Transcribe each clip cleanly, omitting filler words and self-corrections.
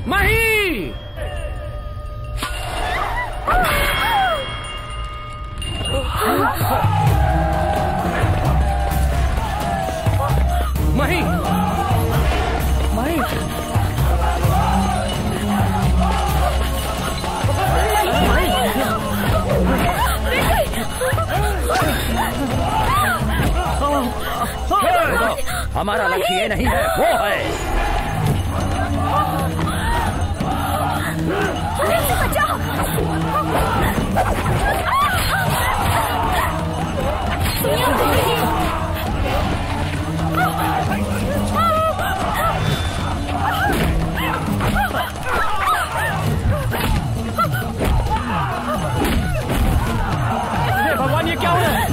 माही! माही! माही! हमारा लक्ष्य ये नहीं है, वो है। भगवान, ये क्या हो रहा है?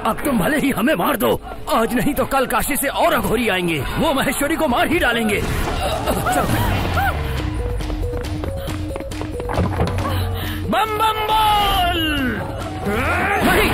अब तुम भले ही हमें मार दो, आज नहीं तो कल काशी से और अघोरी आएंगे, वो महेश्वरी को मार ही डालेंगे। बम बम बोल! नहीं!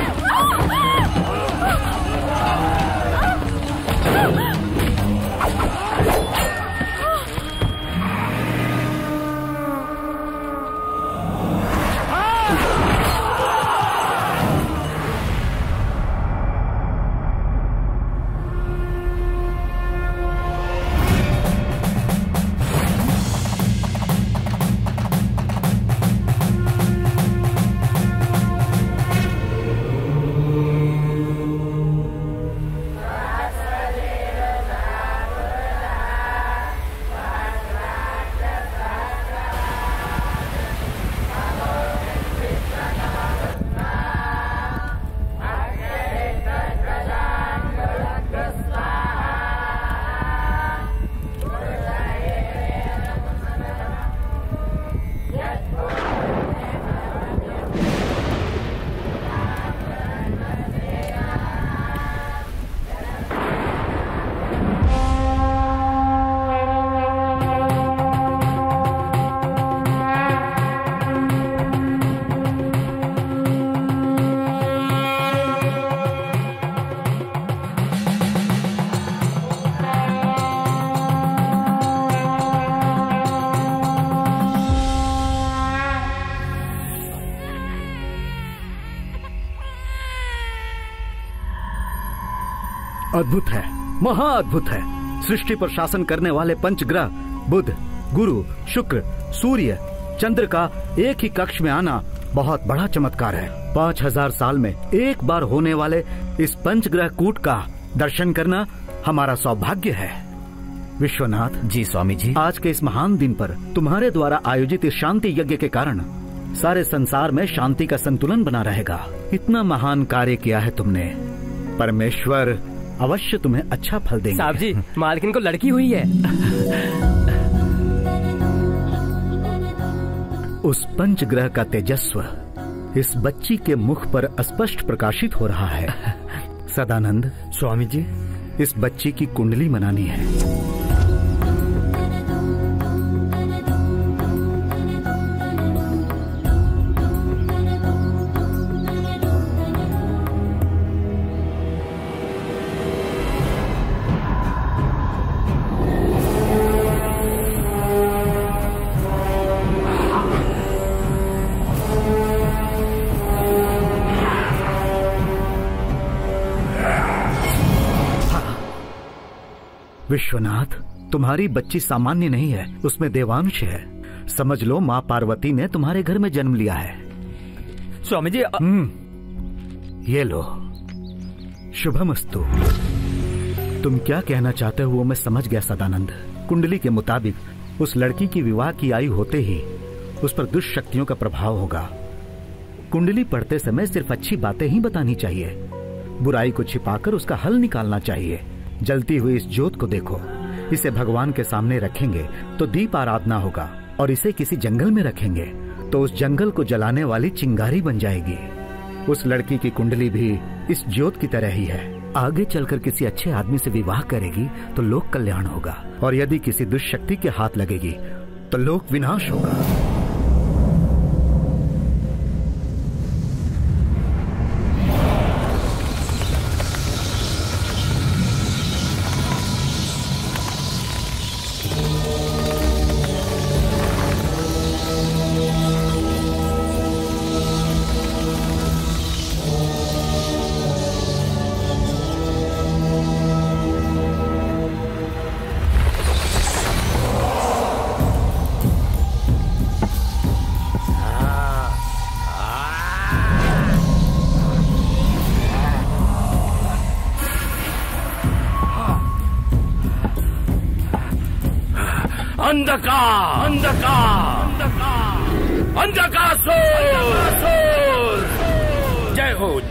अद्भुत है, महाअद्भुत है। सृष्टि पर शासन करने वाले पंचग्रह बुध, गुरु, शुक्र, सूर्य, चंद्र का एक ही कक्ष में आना बहुत बड़ा चमत्कार है। 5000 साल में एक बार होने वाले इस पंचग्रह कूट का दर्शन करना हमारा सौभाग्य है। विश्वनाथ जी स्वामी जी, आज के इस महान दिन पर तुम्हारे द्वारा आयोजित इस शांति यज्ञ के कारण सारे संसार में शांति का संतुलन बना रहेगा। इतना महान कार्य किया है तुमने, परमेश्वर अवश्य तुम्हें अच्छा फल देंगे। साहब जी, मालकिन को लड़की हुई है। उस पंचग्रह का तेजस्व इस बच्ची के मुख पर स्पष्ट प्रकाशित हो रहा है। सदानंद स्वामी जी, इस बच्ची की कुंडली बनानी है। विश्वनाथ, तुम्हारी बच्ची सामान्य नहीं है, उसमें देवांश है। समझ लो माँ पार्वती ने तुम्हारे घर में जन्म लिया है। स्वामी जी ये लो, शुभमस्तु। तुम क्या कहना चाहते हो वो मैं समझ गया सदानंद। कुंडली के मुताबिक उस लड़की की विवाह की आयु होते ही उस पर दुष्ट शक्तियों का प्रभाव होगा। कुंडली पढ़ते समय सिर्फ अच्छी बातें ही बतानी चाहिए, बुराई को छिपाकर उसका हल निकालना चाहिए। जलती हुई इस ज्योत को देखो, इसे भगवान के सामने रखेंगे तो दीप आराधना होगा। और इसे किसी जंगल में रखेंगे तो उस जंगल को जलाने वाली चिंगारी बन जाएगी। उस लड़की की कुंडली भी इस ज्योत की तरह ही है। आगे चलकर किसी अच्छे आदमी से विवाह करेगी तो लोक कल्याण होगा, और यदि किसी दुष्शक्ति के हाथ लगेगी तो लोक विनाश होगा।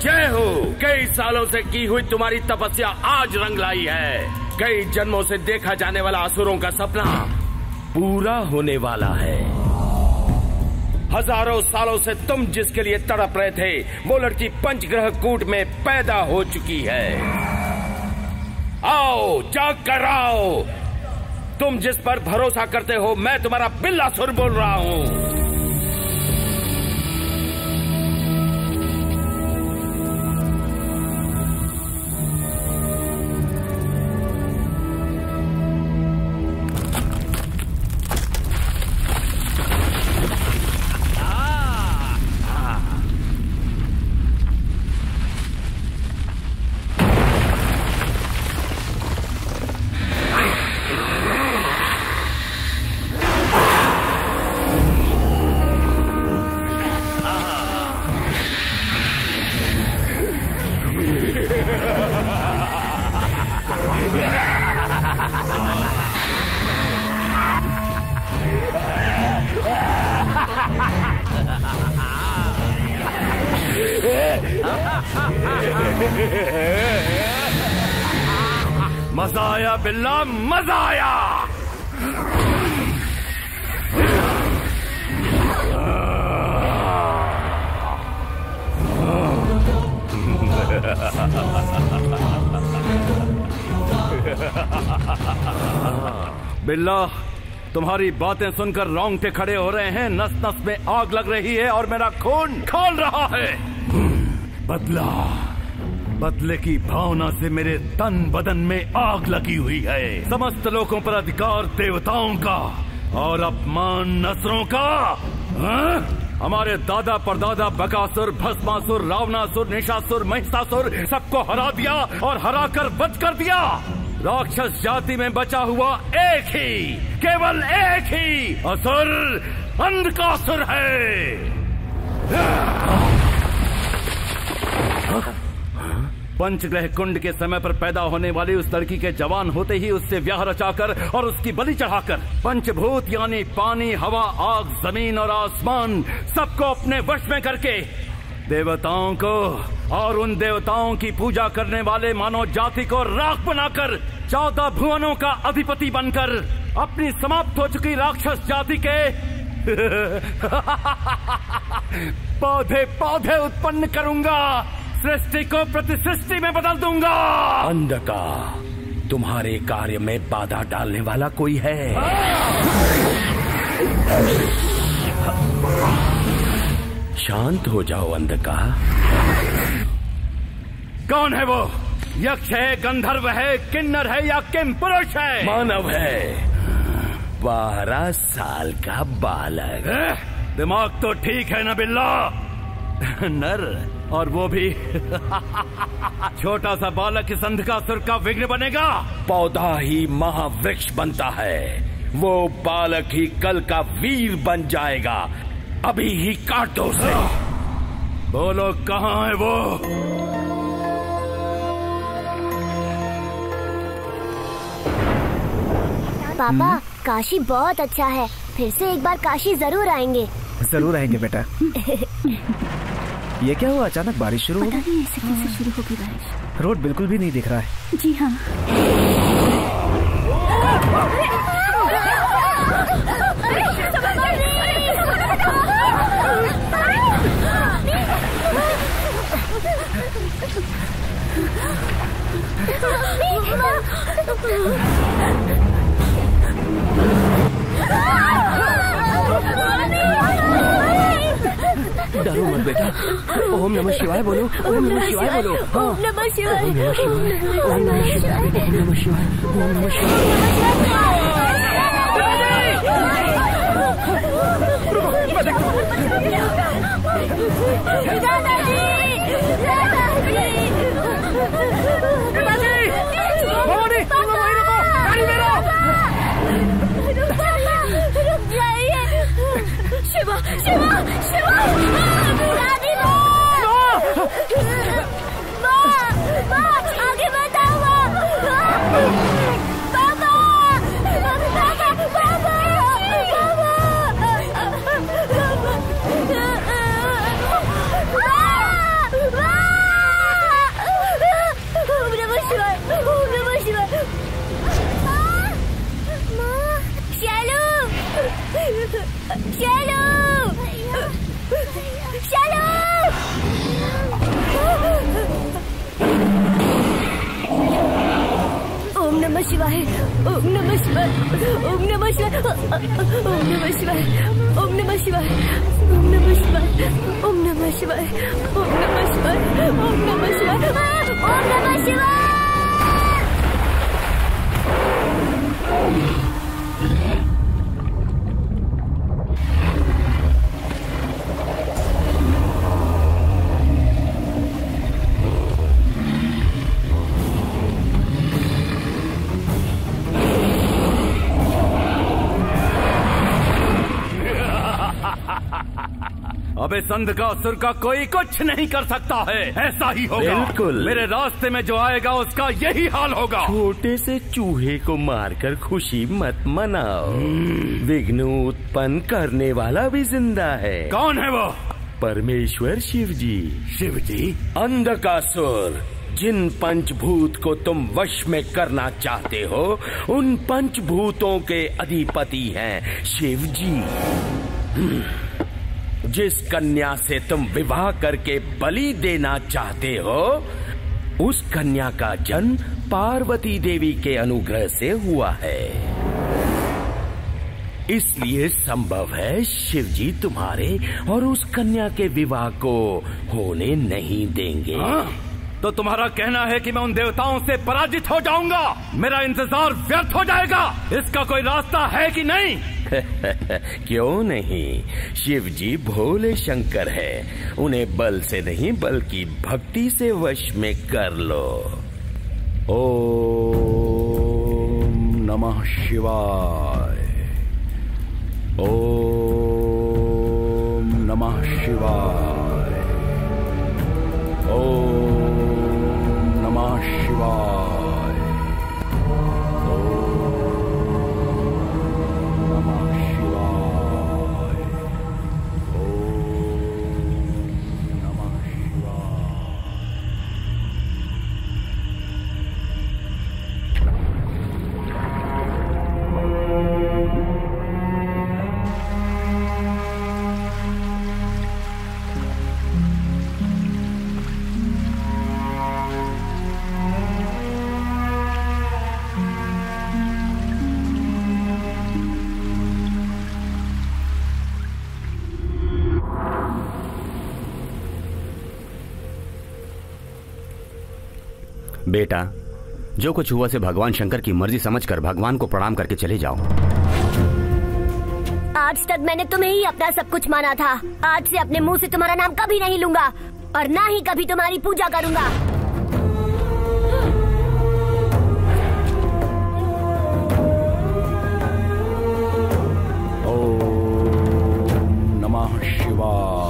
जय हो। कई सालों से की हुई तुम्हारी तपस्या आज रंग लाई है। कई जन्मों से देखा जाने वाला असुरों का सपना पूरा होने वाला है। हजारों सालों से तुम जिसके लिए तड़प रहे थे वो लड़की पंचग्रह कूट में पैदा हो चुकी है। आओ जाग कर आओ। तुम जिस पर भरोसा करते हो मैं तुम्हारा बिल्लासुर बोल रहा हूँ। मजा आया बिल्ला, मजा आया। बिल्ला, तुम्हारी बातें सुनकर रोंगटे खड़े हो रहे हैं, नस नस में आग लग रही है और मेरा खून खौल रहा है। बदले की भावना से मेरे तन बदन में आग लगी हुई है। समस्त लोगों पर अधिकार देवताओं का और अपमान असुरों का। हमारे दादा परदादा बकासुर, भस्मासुर, रावणासुर, निशासुर, महिषासुर सबको हरा दिया और हराकर वध कर दिया। राक्षस जाति में बचा हुआ एक ही, केवल एक ही असुर अंधकासुर है। पंचग्रह कुंड के समय पर पैदा होने वाली उस लड़की के जवान होते ही उससे ब्याह रचाकर और उसकी बलि चढ़ाकर पंचभूत यानी पानी, हवा, आग, जमीन और आसमान सबको अपने वश में करके देवताओं को और उन देवताओं की पूजा करने वाले मानव जाति को राख बनाकर 14 भुवनों का अधिपति बनकर अपनी समाप्त हो चुकी राक्षस जाति के पौधे पौधे उत्पन्न करूंगा। सृष्टि को प्रतिसृष्टि में बदल दूंगा। अंधका, तुम्हारे कार्य में बाधा डालने वाला कोई है? शांत हो जाओ अंधका। कौन है वो? यक्ष है, गंधर्व है, किन्नर है या किम पुरुष है? मानव है, 12 साल का बालक। दिमाग तो ठीक है ना बिल्ला? नर, और वो भी छोटा सा बालक इस अंधकासुर का विघ्न बनेगा। पौधा ही महावृक्ष बनता है, वो बालक ही कल का वीर बन जाएगा। अभी ही काट दो उसे। बोलो कहाँ है वो? पापा, काशी बहुत अच्छा है, फिर से एक बार काशी जरूर आएंगे। जरूर आएंगे बेटा। ये क्या हुआ, अचानक बारिश शुरू हो गई? पता नहीं ऐसे कैसे शुरू हो गई बारिश। रोड बिल्कुल भी नहीं दिख रहा है। जी हाँ। डरो मत बेटा। ओम नमः शिवाय बोलो, ओम नमः शिवाय बोलो। ओम नमः शिवाय, ओम नमः शिवाय, ओम नमः शिवाय, ओम नमः शिवाय, ओम नमः शिवाय। दादाजी, रुक जाइए। शिवा, शिवा, शिवा, दादी माँ, आगे बताओ माँ। पापा, ओम नमः शिवाय, ओम नमः शिवाय। शालू, शालू, शालू। ओम नमः शिवाय, ओम नमः शिवाय, ओम नमः शिवाय, ओम नमः शिवाय, ओम नमः शिवाय, ओम नमः शिवाय, ओम नमः शिवाय, ओम नमः शिवाय, ओम नमः शिवाय, ओम नमः शिवाय। अबे संधकासुर का कोई कुछ नहीं कर सकता है। ऐसा ही होगा। बिल्कुल। मेरे रास्ते में जो आएगा उसका यही हाल होगा। छोटे से चूहे को मारकर खुशी मत मनाओ। विघ्न उत्पन्न करने वाला भी जिंदा है। कौन है वो? परमेश्वर शिव जी। शिव जी? अंधकासुर, जिन पंचभूत को तुम वश में करना चाहते हो उन पंचभूतों के अधिपति हैं शिव जी। जिस कन्या से तुम विवाह करके बलि देना चाहते हो उस कन्या का जन्म पार्वती देवी के अनुग्रह से हुआ है। इसलिए संभव है शिव जी तुम्हारे और उस कन्या के विवाह को होने नहीं देंगे। हाँ? तो तुम्हारा कहना है कि मैं उन देवताओं से पराजित हो जाऊंगा? मेरा इंतजार व्यर्थ हो जाएगा? इसका कोई रास्ता है कि नहीं? क्यों नहीं? शिव जी भोले शंकर है। उन्हें बल से नहीं बल्कि भक्ति से वश में कर लो। ओम नमः शिवाय, ओम नमः शिवाय, ओम नमः शिवाय, ओम नमः शिवाय, ओम नमः शिवाय। बेटा, जो कुछ हुआ से भगवान शंकर की मर्जी समझकर भगवान को प्रणाम करके चले जाओ। आज तक मैंने तुम्हें ही अपना सब कुछ माना था। आज से अपने मुंह से तुम्हारा नाम कभी नहीं लूंगा और ना ही कभी तुम्हारी पूजा करूंगा। ओम नमः शिवाय।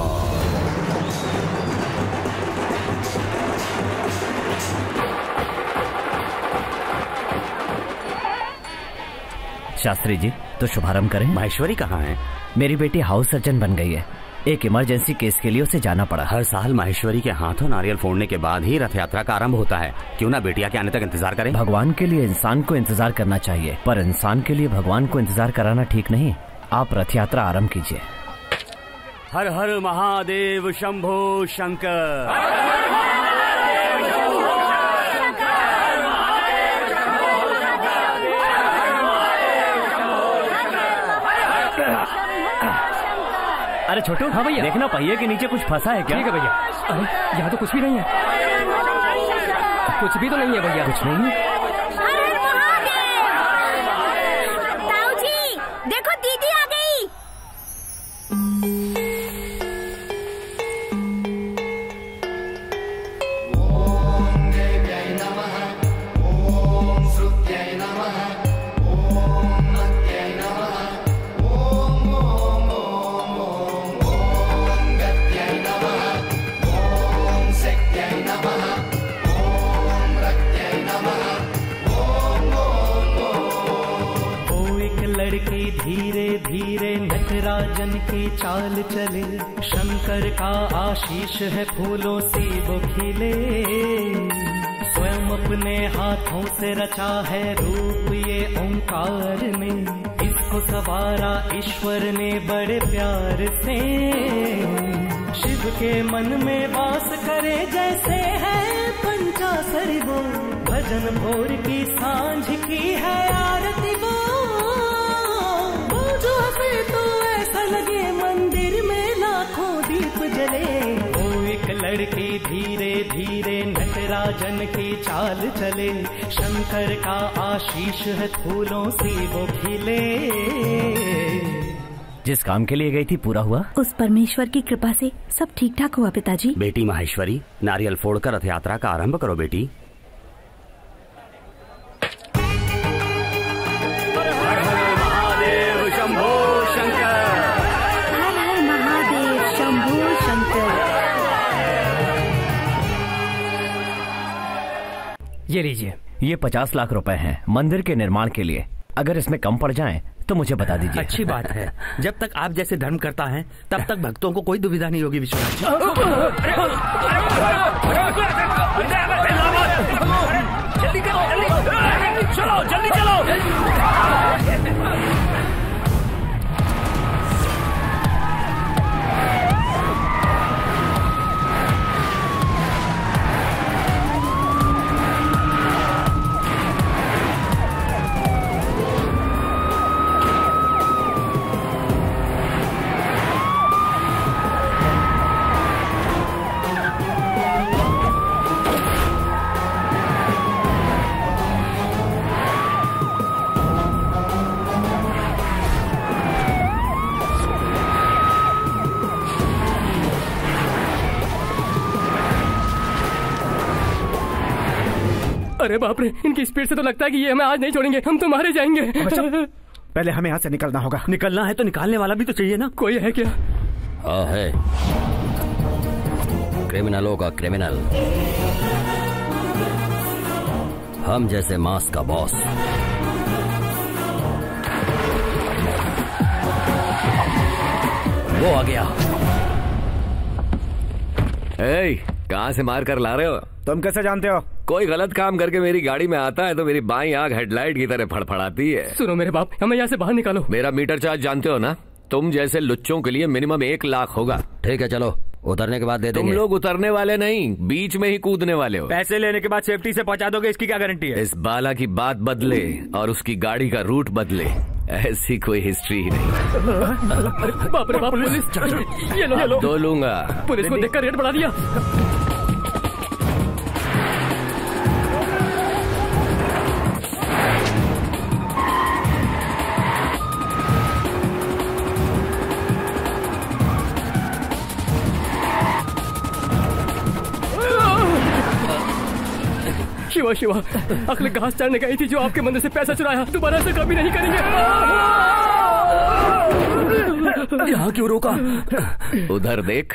शास्त्री जी, तो शुभारंभ करें। माहेश्वरी कहाँ है? मेरी बेटी हाउस सर्जन बन गई है। एक इमरजेंसी केस के लिए उसे जाना पड़ा। हर साल माहेश्वरी के हाथों नारियल फोड़ने के बाद ही रथ यात्रा का आरंभ होता है। क्यों ना बेटिया के आने तक इंतजार करें? भगवान के लिए इंसान को इंतजार करना चाहिए, पर इंसान के लिए भगवान को इंतजार कराना ठीक नहीं। आप रथ यात्रा आरंभ कीजिए। हर हर महादेव शंभो शंकर। अरे छोटू, हाँ भैया, देखना पहिए के नीचे कुछ फंसा है क्या? ठीक है भैया। अरे यहाँ तो कुछ भी नहीं है, कुछ भी तो नहीं है भैया। कुछ नहीं है? ताऊ जी देखो, दीदी आ गई। धीरे धीरे नटराजन की चाल चले, शंकर का आशीष है फूलों से वो खिले। स्वयं अपने हाथों से रचा है रूप ये ओंकार ने, इसको सवारा ईश्वर ने बड़े प्यार से। शिव के मन में वास करे जैसे है पंचासर वो, भजन भोर की सांझ की है आरती वो। जो हंसे तो ऐसा लगे मंदिर में लाखों दीप जले। वो एक लड़की धीरे धीरे नटराजन की चाल चले, शंकर का आशीष है फूलों से वो खिले। जिस काम के लिए गई थी पूरा हुआ? उस परमेश्वर की कृपा से सब ठीक ठाक हुआ पिताजी। बेटी माहेश्वरी, नारियल फोड़कर रथ यात्रा का आरंभ करो बेटी। ये लीजिए, ये 50 लाख रुपए हैं मंदिर के निर्माण के लिए। अगर इसमें कम पड़ जाएं तो मुझे बता दीजिए। अच्छी बात है, जब तक आप जैसे धर्म करता है तब तक भक्तों को कोई दुविधा नहीं होगी विश्वनाथ जी। जल्दी चलो, जल्दी चलो। अरे बाप रे, इनकी स्पीड से तो लगता है कि ये हमें आज नहीं छोड़ेंगे, हम तो मारे जाएंगे। पहले हमें यहाँ से निकलना होगा। निकलना है तो निकालने वाला भी तो चाहिए ना। कोई है क्या? हाँ है, क्रिमिनलों का क्रिमिनल, हम जैसे मास का बॉस। वो आ गया। कहाँ से मार कर ला रहे हो? तुम कैसे जानते हो? कोई गलत काम करके मेरी गाड़ी में आता है तो मेरी बाईं आंख हेडलाइट की तरह फड़फड़ाती है। सुनो मेरे बाप, हमें यहाँ से बाहर निकालो। मेरा मीटर चार्ज जानते हो ना? तुम जैसे लुच्चों के लिए मिनिमम 1 लाख होगा। ठीक है चलो, उतरने के बाद दे देंगे। तुम लोग उतरने वाले नहीं, बीच में ही कूदने वाले हो। पैसे लेने के बाद सेफ्टी से पहुंचा दोगे, इसकी क्या गारंटी है? इस बाला की बात बदले और उसकी गाड़ी का रूट बदले, ऐसी कोई हिस्ट्री ही नहीं। बाप रे बाप, पुलिस! ये लो। दो लूंगा। पुलिस को देखकर रेट बढ़ा दिया। शिवा शिवा, अगले घास चढ़ने गई थी जो आपके मंदिर से पैसा चुराया, दोबारा ऐसा कभी नहीं करेंगे। यहाँ क्यों रोका? उधर देख।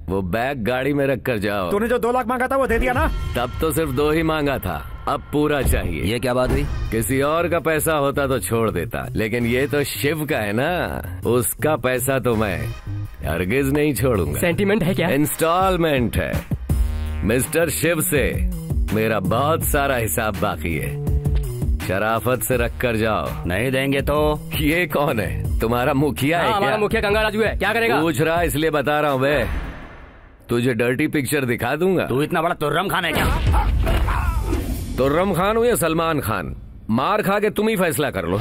वो बैग गाड़ी में रख कर जाओ। तूने जो 2 लाख मांगा था वो दे दिया ना? तब तो सिर्फ 2 ही मांगा था, अब पूरा चाहिए। ये क्या बात हुई? किसी और का पैसा होता तो छोड़ देता, लेकिन ये तो शिव का है ना, उसका पैसा तो मैं हरगिज नहीं छोड़ूंगा। सेंटीमेंट है क्या? इंस्टॉलमेंट है। मिस्टर शिव से मेरा बहुत सारा हिसाब बाकी है, शराफत से रख कर जाओ। नहीं देंगे तो? ये कौन है? तुम्हारा मुखिया है क्या? हमारा मुखिया गंगा राजू है, क्या करेगा? पूछ रहा इसलिए बता रहा हूँ बे। तुझे डर्टी पिक्चर दिखा दूंगा। तू इतना बड़ा तुर्रम खान है क्या? तुर्रम खान हो या सलमान खान, मार खा के तुम ही फैसला कर लो।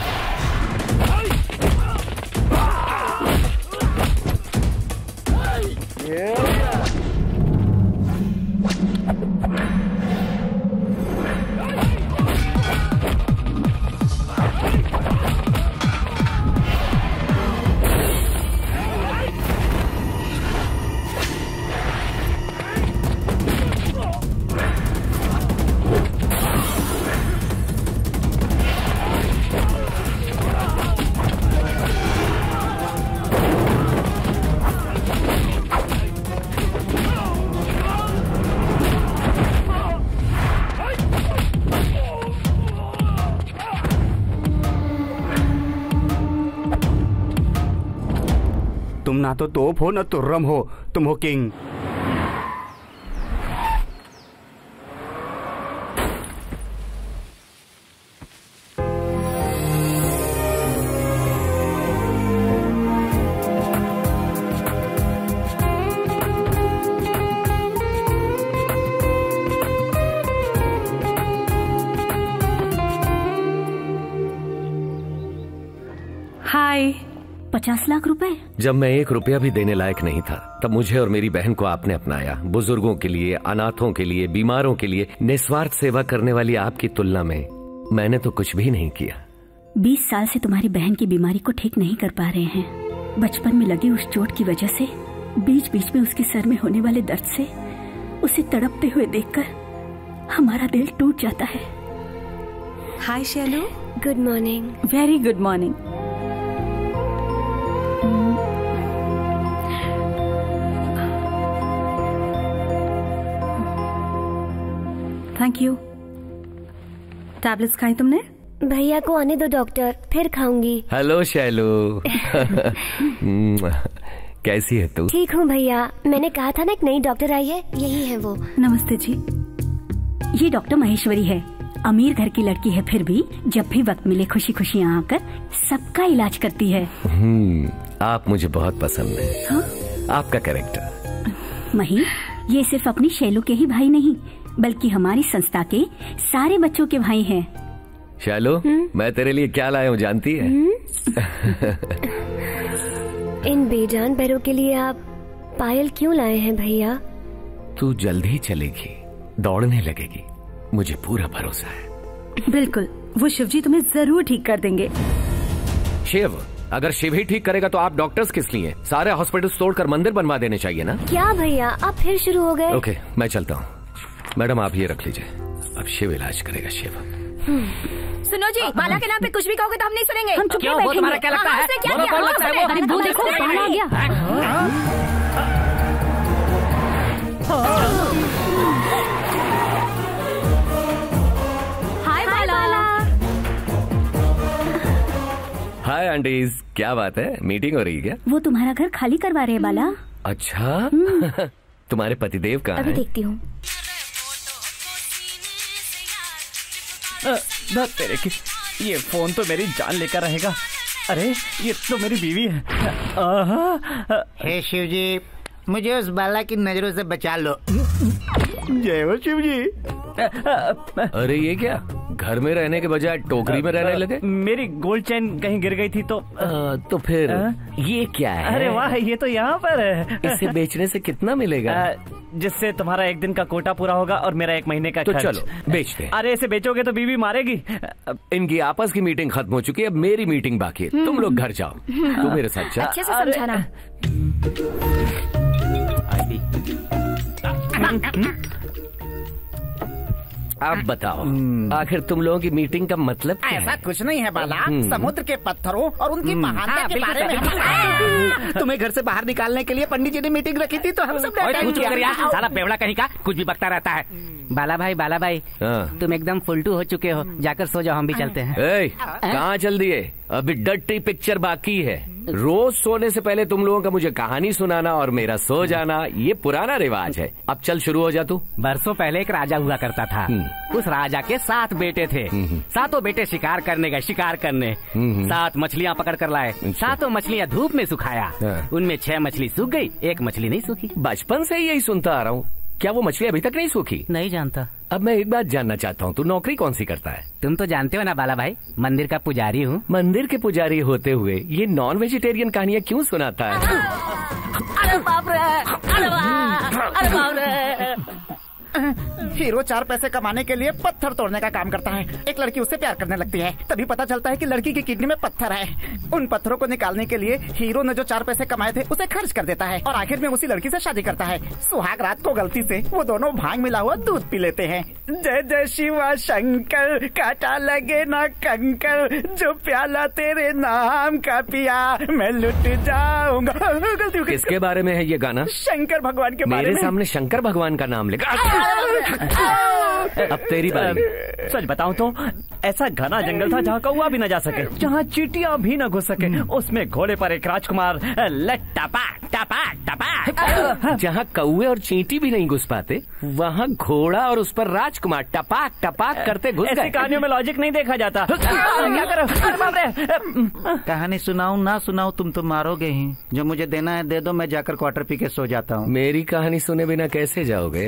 तुम ना तो तोप हो ना तुर्रम हो, तुम हो किंग। हाय। 50 लाख रुपए? जब मैं 1 रुपया भी देने लायक नहीं था, तब मुझे और मेरी बहन को आपने अपनाया। बुजुर्गों के लिए, अनाथों के लिए, बीमारों के लिए निस्वार्थ सेवा करने वाली आपकी तुलना में मैंने तो कुछ भी नहीं किया। 20 साल से तुम्हारी बहन की बीमारी को ठीक नहीं कर पा रहे हैं। बचपन में लगी उस चोट की वजह से, बीच बीच में उसके सर में होने वाले दर्द से उसे तड़पते हुए देखकर हमारा दिल टूट जाता है। Hi Shailu. Good morning. Very good morning. Thank you. Tablets खाई तुमने? भैया को आने दो डॉक्टर, फिर खाऊंगी। हेलो शैलू। कैसी है तू? ठीक हूँ भैया, मैंने कहा था ना एक नई डॉक्टर आई है, यही है वो। नमस्ते जी। ये डॉक्टर महेश्वरी है, अमीर घर की लड़की है, फिर भी जब भी वक्त मिले खुशी खुशी यहाँ आकर सबका इलाज करती है। आप मुझे बहुत पसंद है। हाँ? आपका कैरेक्टर। मही, ये सिर्फ अपनी शैलू के ही भाई नहीं, बल्कि हमारी संस्था के सारे बच्चों के भाई हैं। शैलू, मैं तेरे लिए क्या लाया हूँ जानती है? इन बेजान पैरों के लिए आप पायल क्यों लाए हैं भैया? तू जल्द ही चलेगी, दौड़ने लगेगी, मुझे पूरा भरोसा है। बिल्कुल, वो शिवजी तुम्हें जरूर ठीक कर देंगे। शिव? अगर शिव ही ठीक करेगा तो आप डॉक्टर्स किस लिए? सारे हॉस्पिटल्स तोड़कर मंदिर बनवा देने चाहिए ना? क्या भैया, आप फिर शुरू हो गए? ओके, मैं चलता हूँ। मैडम आप ये रख लीजिए, अब शिव इलाज करेगा। शिव सुनो जी, बाला के नाम पे कुछ भी कहोगे तो हम नहीं सुनेंगे। हम चुप बैठेंगे। तुम्हारा क्या लगता है? बोलो कौन लगता है वो? अरे वो देखो, बाला आ गया। हाय बाला। हाय आंटीज, क्या बात है, मीटिंग हो रही है क्या? वो तुम्हारा घर खाली करवा रहे हैं बाला। अच्छा। तुम्हारे पतिदेव कहाँ हैं? अभी देखती हूँ। तेरे की ये फोन तो मेरी जान लेकर रहेगा। अरे ये तो मेरी बीवी है। हे शिवजी, मुझे उस बाला की नजरों से बचा लो। जय हो शिवजी। अरे ये क्या, घर में रहने के बजाय टोकरी में रहने लगे? मेरी गोल्ड चेन कहीं गिर गई थी तो फिर ये क्या है? अरे वाह, ये तो यहाँ पर है। इसे बेचने से कितना मिलेगा? जिससे तुम्हारा 1 दिन का कोटा पूरा होगा और मेरा 1 महीने का तो खर्च। चलो बेचते हैं। अरे इसे बेचोगे तो बीवी मारेगी। इनकी आपस की मीटिंग खत्म हो चुकी है, अब मेरी मीटिंग बाकी है। तुम लोग घर जाओ, तू मेरे साथ चल। अच्छे से समझाना। आप बताओ, आखिर तुम लोगों की मीटिंग का मतलब क्या ऐसा है? कुछ नहीं है बाला, समुद्र के पत्थरों और उनकी महानता के बारे में। तुम्हें घर से बाहर निकालने के लिए पंडित जी ने मीटिंग रखी थी, तो हम सब सारा बेवड़ा कहीं का कुछ भी बकता रहता है। बाला भाई तुम एकदम फुलटू हो चुके हो, जाकर सो जाओ, हम भी चलते हैं। कहाँ चल दिए? अभी डर्टी पिक्चर बाकी है। रोज सोने से पहले तुम लोगों का मुझे कहानी सुनाना और मेरा सो जाना, ये पुराना रिवाज है। अब चल शुरू हो जा तू। बरसों पहले एक राजा हुआ करता था। उस राजा के 7 बेटे थे। 7 बेटे शिकार करने गए, शिकार करने 7 मछलियाँ पकड़ कर लाए। 7 मछलियाँ धूप में सुखाया। उनमें 6 मछली सूख गई, 1 मछली नहीं सूखी। बचपन से यही सुनता आ रहा हूँ। क्या वो मछली अभी तक नहीं सूखी? नहीं जानता। अब मैं एक बात जानना चाहता हूँ, तू नौकरी कौन सी करता है? तुम तो जानते हो ना बाला भाई, मंदिर का पुजारी हूँ। मंदिर के पुजारी होते हुए ये नॉन वेजिटेरियन कहानियाँ क्यों सुनाता है? अरे बाप रे, अरे बाप रे। हीरो 4 पैसे कमाने के लिए पत्थर तोड़ने का काम करता है। एक लड़की उससे प्यार करने लगती है। तभी पता चलता है कि लड़की की किडनी में पत्थर है। उन पत्थरों को निकालने के लिए हीरो ने जो 4 पैसे कमाए थे उसे खर्च कर देता है और आखिर में उसी लड़की से शादी करता है। सुहाग रात को गलती से वो दोनों भांग मिला हुआ दूध पी लेते हैं। जय जय शिवा शंकर, काटा लगे ना कंकर, जो प्याला तेरे नाम का पिया मैं लुट जाऊंगा। गलती किसके बारे में है ये गाना? शंकर भगवान के बारे में। मेरे सामने शंकर भगवान का नाम लेकर। अब तेरी बारी। सच बताऊं तो ऐसा घना जंगल था जहाँ कौवा भी न जा सके, जहाँ चींटियां भी न घुस सके। उसमें घोड़े पर एक राजकुमार टपाक टपाक टपाक। जहाँ कौवे और चींटी भी नहीं घुस पाते, वहाँ घोड़ा और उस पर राजकुमार टपाक टपाक करते घुस गए। ऐसी कहानियों में लॉजिक नहीं देखा जाता। क्या करो? अरे बाप रे। कहानी सुनाऊं ना सुनाऊं, तुम तो मारोगे ही। जो मुझे देना है दे दो, मैं जाकर क्वार्टर पी के सो जाता हूँ। मेरी कहानी सुने बिना कैसे जाओगे?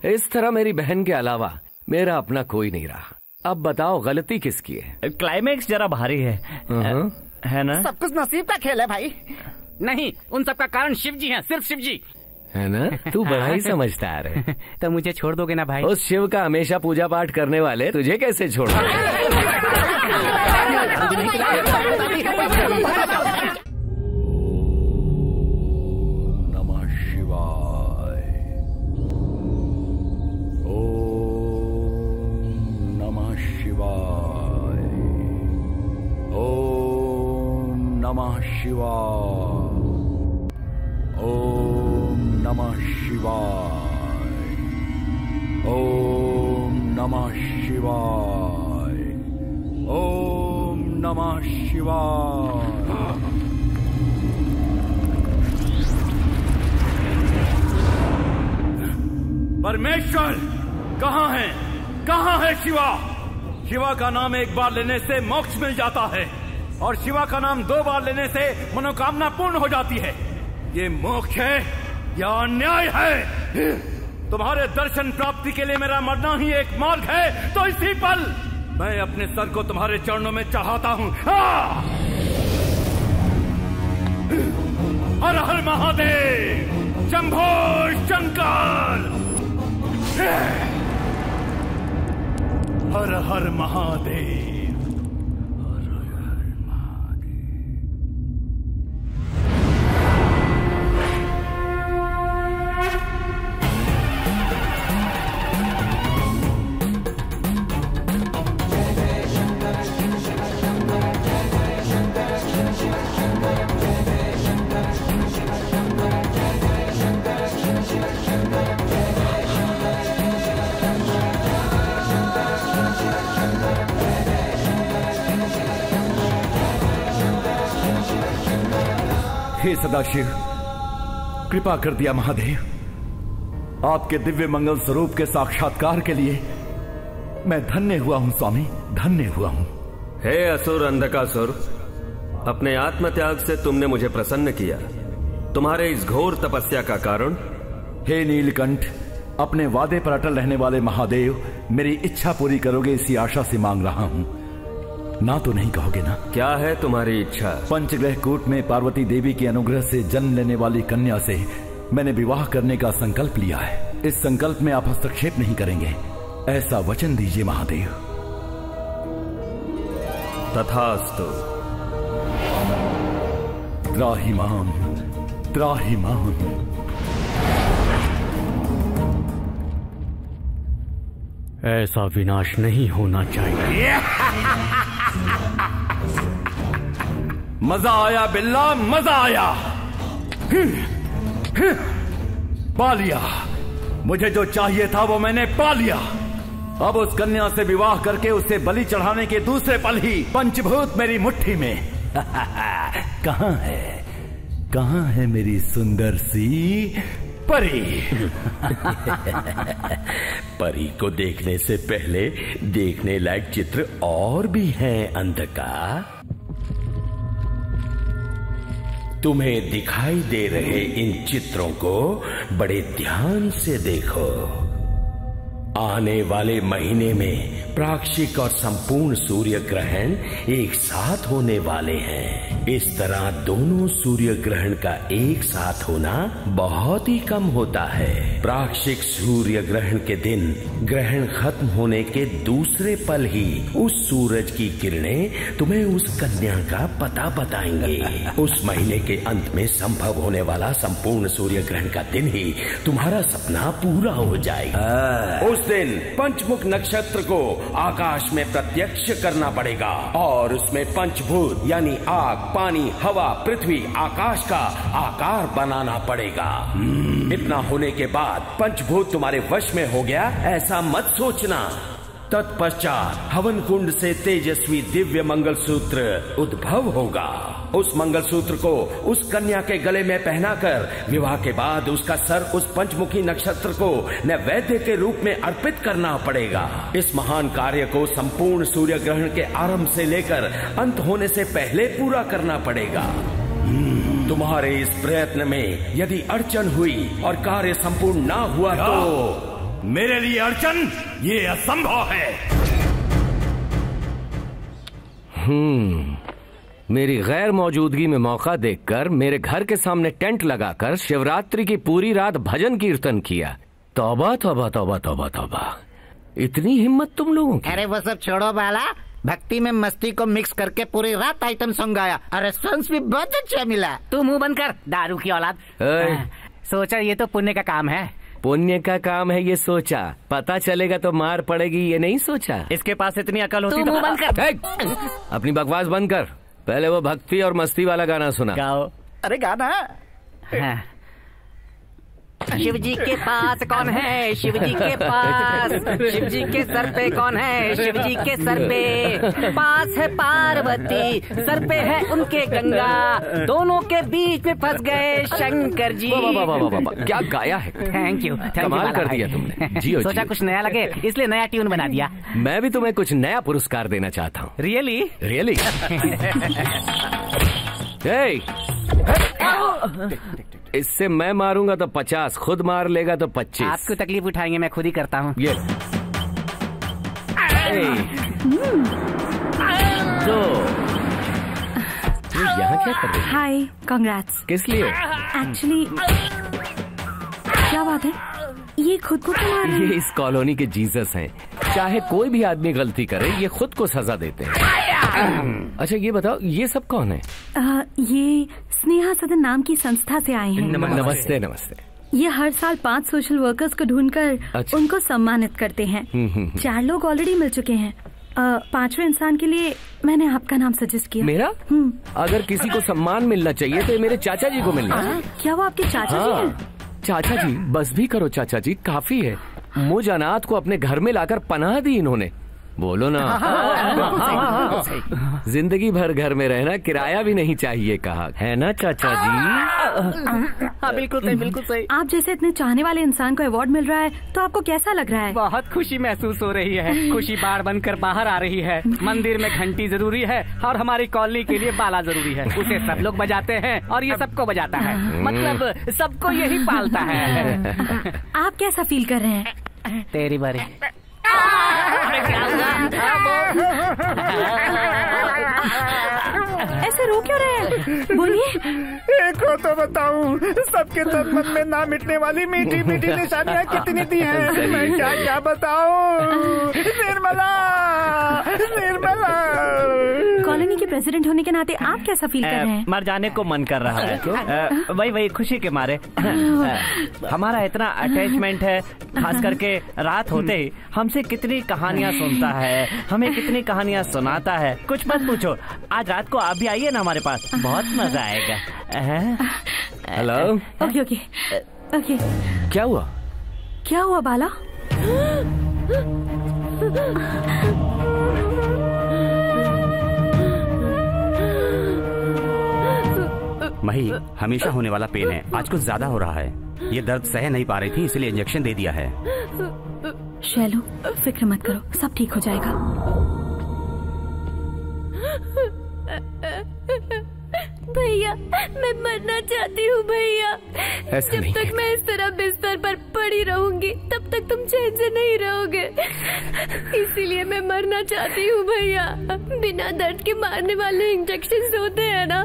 इस तरह मेरी बहन के अलावा मेरा अपना कोई नहीं रहा। अब बताओ गलती किसकी है? क्लाइमेक्स जरा भारी है ना? सब कुछ नसीब का खेल है भाई। नहीं, उन सब का कारण शिव जी हैं, सिर्फ शिव जी है ना? तू बड़ा ही समझदार है। तो मुझे छोड़ दोगे ना भाई? उस शिव का हमेशा पूजा पाठ करने वाले तुझे कैसे छोड़? नमः शिवाय, ओम नमः शिवाय, ओम नमः शिवाय, ओम नमः शिवाय। परमेश्वर कहाँ है? कहाँ है शिवा? शिवा का नाम एक बार लेने से मोक्ष मिल जाता है और शिवा का नाम 2 बार लेने से मनोकामना पूर्ण हो जाती है। ये मोक्ष है या अन्याय है? तुम्हारे दर्शन प्राप्ति के लिए मेरा मरना ही एक मार्ग है, तो इसी पल मैं अपने सर को तुम्हारे चरणों में चढ़ाता हूँ। हर हर महादेव, शंभो शंकर, हर हर महादेव। हे सदाशिव, कृपा कर दिया महादेव। आपके दिव्य मंगल स्वरूप के साक्षात्कार के लिए मैं धन्य हुआ हूं स्वामी, धन्य हुआ हूं। हे असुर अंधकासुर, अपने आत्मत्याग से तुमने मुझे प्रसन्न किया। तुम्हारे इस घोर तपस्या का कारण? हे नीलकंठ, अपने वादे पर अटल रहने वाले महादेव, मेरी इच्छा पूरी करोगे इसी आशा से मांग रहा हूं। ना तो नहीं कहोगे ना? क्या है तुम्हारी इच्छा? पंचग्रह कूट में पार्वती देवी के अनुग्रह से जन्म लेने वाली कन्या से मैंने विवाह करने का संकल्प लिया है। इस संकल्प में आप हस्तक्षेप नहीं करेंगे, ऐसा वचन दीजिए महादेव। तथास्तु। त्राहिमाम त्राहिमाम। ऐसा विनाश नहीं होना चाहिए। मजा आया बिल्ला, मजा आया। पा लिया, मुझे जो चाहिए था वो मैंने पा लिया। अब उस कन्या से विवाह करके उसे बलि चढ़ाने के दूसरे पल ही पंचभूत मेरी मुट्ठी में। कहाँ है मेरी सुंदर सी परी? परी को देखने से पहले देखने लायक चित्र और भी हैं अंधका। तुम्हें दिखाई दे रहे इन चित्रों को बड़े ध्यान से देखो। आने वाले महीने में प्राक्षिक और संपूर्ण सूर्य ग्रहण एक साथ होने वाले हैं। इस तरह दोनों सूर्य ग्रहण का एक साथ होना बहुत ही कम होता है। प्राक्षिक सूर्य ग्रहण के दिन ग्रहण खत्म होने के दूसरे पल ही उस सूरज की किरणें तुम्हें उस कन्या का पता बताएंगे। उस महीने के अंत में संभव होने वाला संपूर्ण सूर्य ग्रहण का दिन ही तुम्हारा सपना पूरा हो जाएगा। उस दिन पंचमुख नक्षत्र को आकाश में प्रत्यक्ष करना पड़ेगा और उसमें पंचभूत यानी आग, पानी, हवा, पृथ्वी, आकाश का आकार बनाना पड़ेगा। इतना होने के बाद पंचभूत तुम्हारे वश में हो गया ऐसा मत सोचना। तत्पश्चात हवन कुंड से तेजस्वी दिव्य मंगलसूत्र उद्भव होगा। उस मंगलसूत्र को उस कन्या के गले में पहनाकर विवाह के बाद उसका सर उस पंचमुखी नक्षत्र को नैवेद्य के रूप में अर्पित करना पड़ेगा। इस महान कार्य को संपूर्ण सूर्य ग्रहण के आरंभ से लेकर अंत होने से पहले पूरा करना पड़ेगा। तुम्हारे इस प्रयत्न में यदि अड़चन हुई और कार्य संपूर्ण ना हुआ तो मेरे लिए अड़चन ये असंभव है। मेरी गैर मौजूदगी में मौका देखकर मेरे घर के सामने टेंट लगाकर शिवरात्रि की पूरी रात भजन कीर्तन किया। तौबा तौबा तौबा तौबा तौबा, इतनी हिम्मत तुम लोगों की। अरे वो सब छोड़ो बाला, भक्ति में मस्ती को मिक्स करके पूरी रात आइटम सॉन्ग गाया। अरे रेस्पॉन्स भी बहुत अच्छा मिला। तू मुंह बंद कर, दारू की औलाद। सोचा ये तो पुण्य का काम है। पुण्य का काम है ये सोचा, पता चलेगा तो मार पड़ेगी ये नहीं सोचा। इसके पास इतनी अकल होती तो मुंह बंद कर। अपनी बकवास बंद कर, पहले वो भक्ति और मस्ती वाला गाना सुना। गाओ। अरे गाना। हाँ। शिव जी के पास कौन है? शिव जी के पास। शिव जी के सर पे कौन है? शिव जी के सर पे पास है पार्वती, सर पे है उनके गंगा, दोनों के बीच में फंस गए शंकर जी। क्या गाया है। थैंक यू, कमाल कर दिया तुमने। जियो सोचा कुछ नया लगे इसलिए नया ट्यून बना दिया। मैं भी तुम्हें कुछ नया पुरस्कार देना चाहता हूँ। Really really. इससे मैं मारूंगा तो 50, खुद मार लेगा तो 25। आपको तकलीफ उठाएंगे, मैं खुद ही करता हूँ। ये तो यहाँ क्या कर रही है? हाय, कांग्रेट्स। किस लिए? एक्चुअली क्या बात है, ये खुद को क्यों मार रहे हैं? ये इस कॉलोनी के जीसस हैं। चाहे कोई भी आदमी गलती करे ये खुद को सजा देते हैं। अच्छा ये बताओ ये सब कौन है? ये स्नेहा सदन नाम की संस्था से आए हैं। नमस्ते नमस्ते। ये हर साल 5 सोशल वर्कर्स को ढूंढकर उनको सम्मानित करते हैं। 4 लोग ऑलरेडी मिल चुके हैं। 5वें इंसान के लिए मैंने आपका नाम सजेस्ट किया। मेरा? अगर किसी को सम्मान मिलना चाहिए तो मेरे चाचा जी को मिलना। क्या वो आपके चाचा जी हैं? चाचा जी बस भी करो चाचा जी, काफी है। मुझ अनाथ को अपने घर में लाकर पनाह दी इन्होंने। बोलो ना। जिंदगी भर घर में रहना, किराया भी नहीं चाहिए कहा, है ना चाचा जी? हाँ बिल्कुल सही, बिल्कुल सही। आप जैसे इतने चाहने वाले इंसान को अवार्ड मिल रहा है तो आपको कैसा लग रहा है? बहुत खुशी महसूस हो रही है। खुशी बाढ़ बनकर बाहर आ रही है। मंदिर में घंटी जरूरी है और हमारी कॉलोनी के लिए बाला जरूरी है। उसे सब लोग बजाते हैं और ये सबको बजाता है, मतलब सबको यही पालता है। आप कैसा फील कर रहे हैं? तेरी बारी। ऐसे रो क्यों रहे हैं? बोलिए। एक को तो बताऊं, सबके तन मन में ना मिटने वाली मीठी मीठी निशानियां कितनी दी हैं। मैं क्या क्या बताऊं। निर्मला, निर्मला। के प्रेसिडेंट होने के नाते आप कैसा फील कर रहे हैं? मर जाने को मन कर रहा है। वही खुशी के मारे। हमारा इतना अटैचमेंट है, खास करके रात होते ही हमसे कितनी कहानियाँ सुनता है, हमें कितनी कहानियाँ सुनाता है, कुछ मत पूछो। आज रात को आप भी आइए ना हमारे पास, बहुत मजा आएगा। हेलो। Okay okay okay. क्या हुआ? क्या हुआ बाला? मही, हमेशा होने वाला पेन है, आज कुछ ज्यादा हो रहा है। ये दर्द सह नहीं पा रही थी, इसलिए इंजेक्शन दे दिया है। शैलू, फिक्र मत करो, सब ठीक हो जाएगा। भैया, मैं मरना चाहती हूँ भैया। जब तक मैं इस तरह बिस्तर पर पड़ी रहूंगी तब तक तुम चैन से नहीं रहोगे, इसीलिए मैं मरना चाहती हूँ भैया। बिना दर्द के मारने वाले इंजेक्शन होते हैं ना,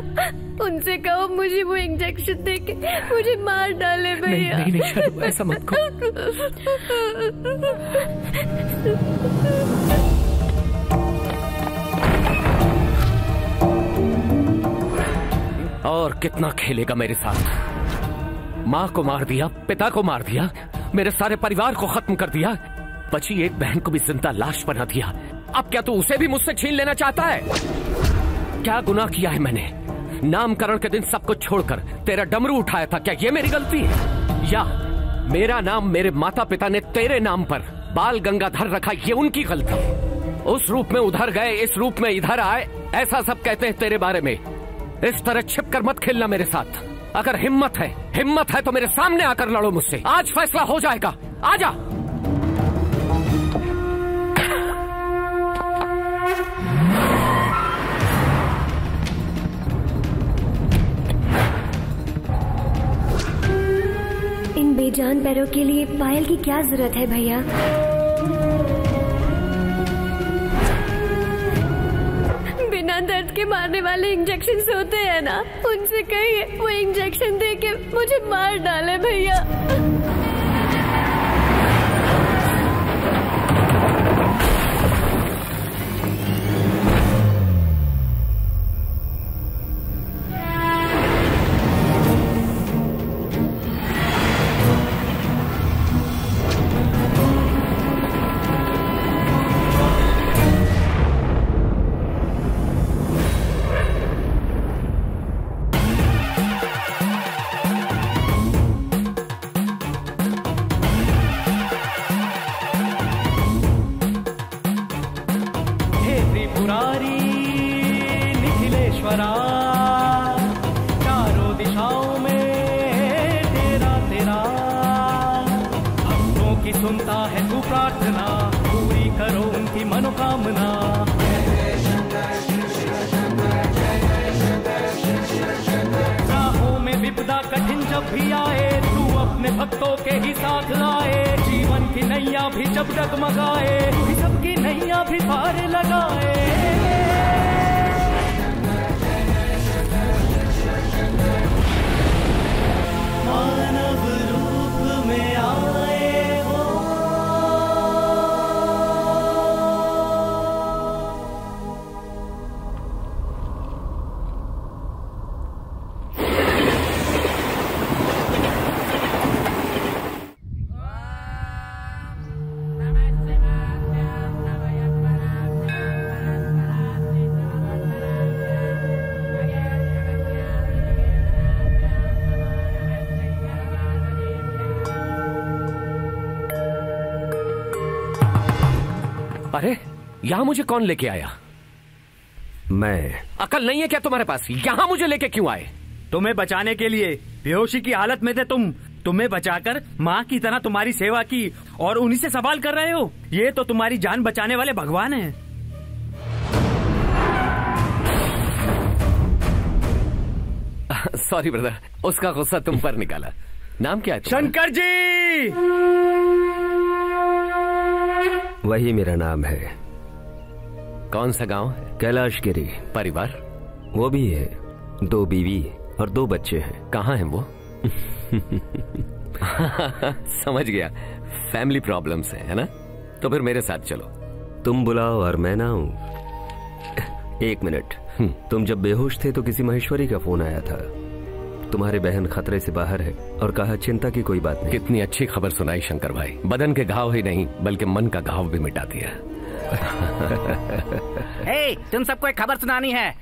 उनसे कहो मुझे वो इंजेक्शन देके मुझे मार डाले भैया। नहीं, नहीं, नहीं, ऐसा मत करो। और कितना खेलेगा मेरे साथ? माँ को मार दिया, पिता को मार दिया, मेरे सारे परिवार को खत्म कर दिया, बची एक बहन को भी जिंदा लाश बना दिया। अब क्या तू उसे भी मुझसे छीन लेना चाहता है? क्या गुनाह किया है मैंने? नामकरण के दिन सब कुछ छोड़कर तेरा डमरू उठाया था, क्या ये मेरी गलती है? या मेरा नाम मेरे माता पिता ने तेरे नाम पर बाल गंगाधर रखा, ये उनकी गलती? उस रूप में उधर गए, इस रूप में इधर आए, ऐसा सब कहते हैं तेरे बारे में। इस तरह छिपकर मत खेलना मेरे साथ। अगर हिम्मत है तो मेरे सामने आकर लड़ो मुझसे। आज फैसला हो जाएगा, आजा। इन बेजान पैरों के लिए पायल की क्या जरूरत है भैया? बिना दर्द के मारने वाले इंजेक्शन होते हैं ना, उनसे कहिए वो इंजेक्शन देके मुझे मार डाले भैया। चारों दिशाओं में तेरा भक्तों की सुनता है तू प्रार्थना, पूरी करो उनकी मनोकामना। राहों में विपदा कठिन जब भी आए, तू अपने भक्तों के ही साथ लाए। जीवन की नैया भी जब डगमगाए, तू ही सबकी नैया भी पार लगाए। मानव रूप में आए हो, अरे यहाँ मुझे कौन लेके आया? मैं। अकल नहीं है क्या तुम्हारे पास? यहाँ मुझे लेके क्यों आए? तुम्हें बचाने के लिए। बेहोशी की हालत में थे तुम, तुम्हें बचाकर माँ की तरह तुम्हारी सेवा की और उन्हीं से सवाल कर रहे हो। ये तो तुम्हारी जान बचाने वाले भगवान हैं। सॉरी ब्रदर, उसका गुस्सा तुम पर निकाला। नाम क्या है तुम्हारा? शंकर जी। वही मेरा नाम है। कौन सा गांव है? कैलाशगिरी। परिवार? वो भी है, 2 बीवी और 2 बच्चे हैं। कहाँ हैं वो? समझ गया, फैमिली प्रॉब्लम्स है ना? तो फिर मेरे साथ चलो। तुम बुलाओ और मैं ना हूं। एक मिनट। तुम जब बेहोश थे तो किसी महेश्वरी का फोन आया था। तुम्हारी बहन खतरे से बाहर है और कहा चिंता की कोई बात नहीं। कितनी अच्छी खबर सुनाई शंकर भाई। बदन के घाव ही नहीं बल्कि मन का घाव भी मिटा दिया। तुम सबको एक खबर सुनानी है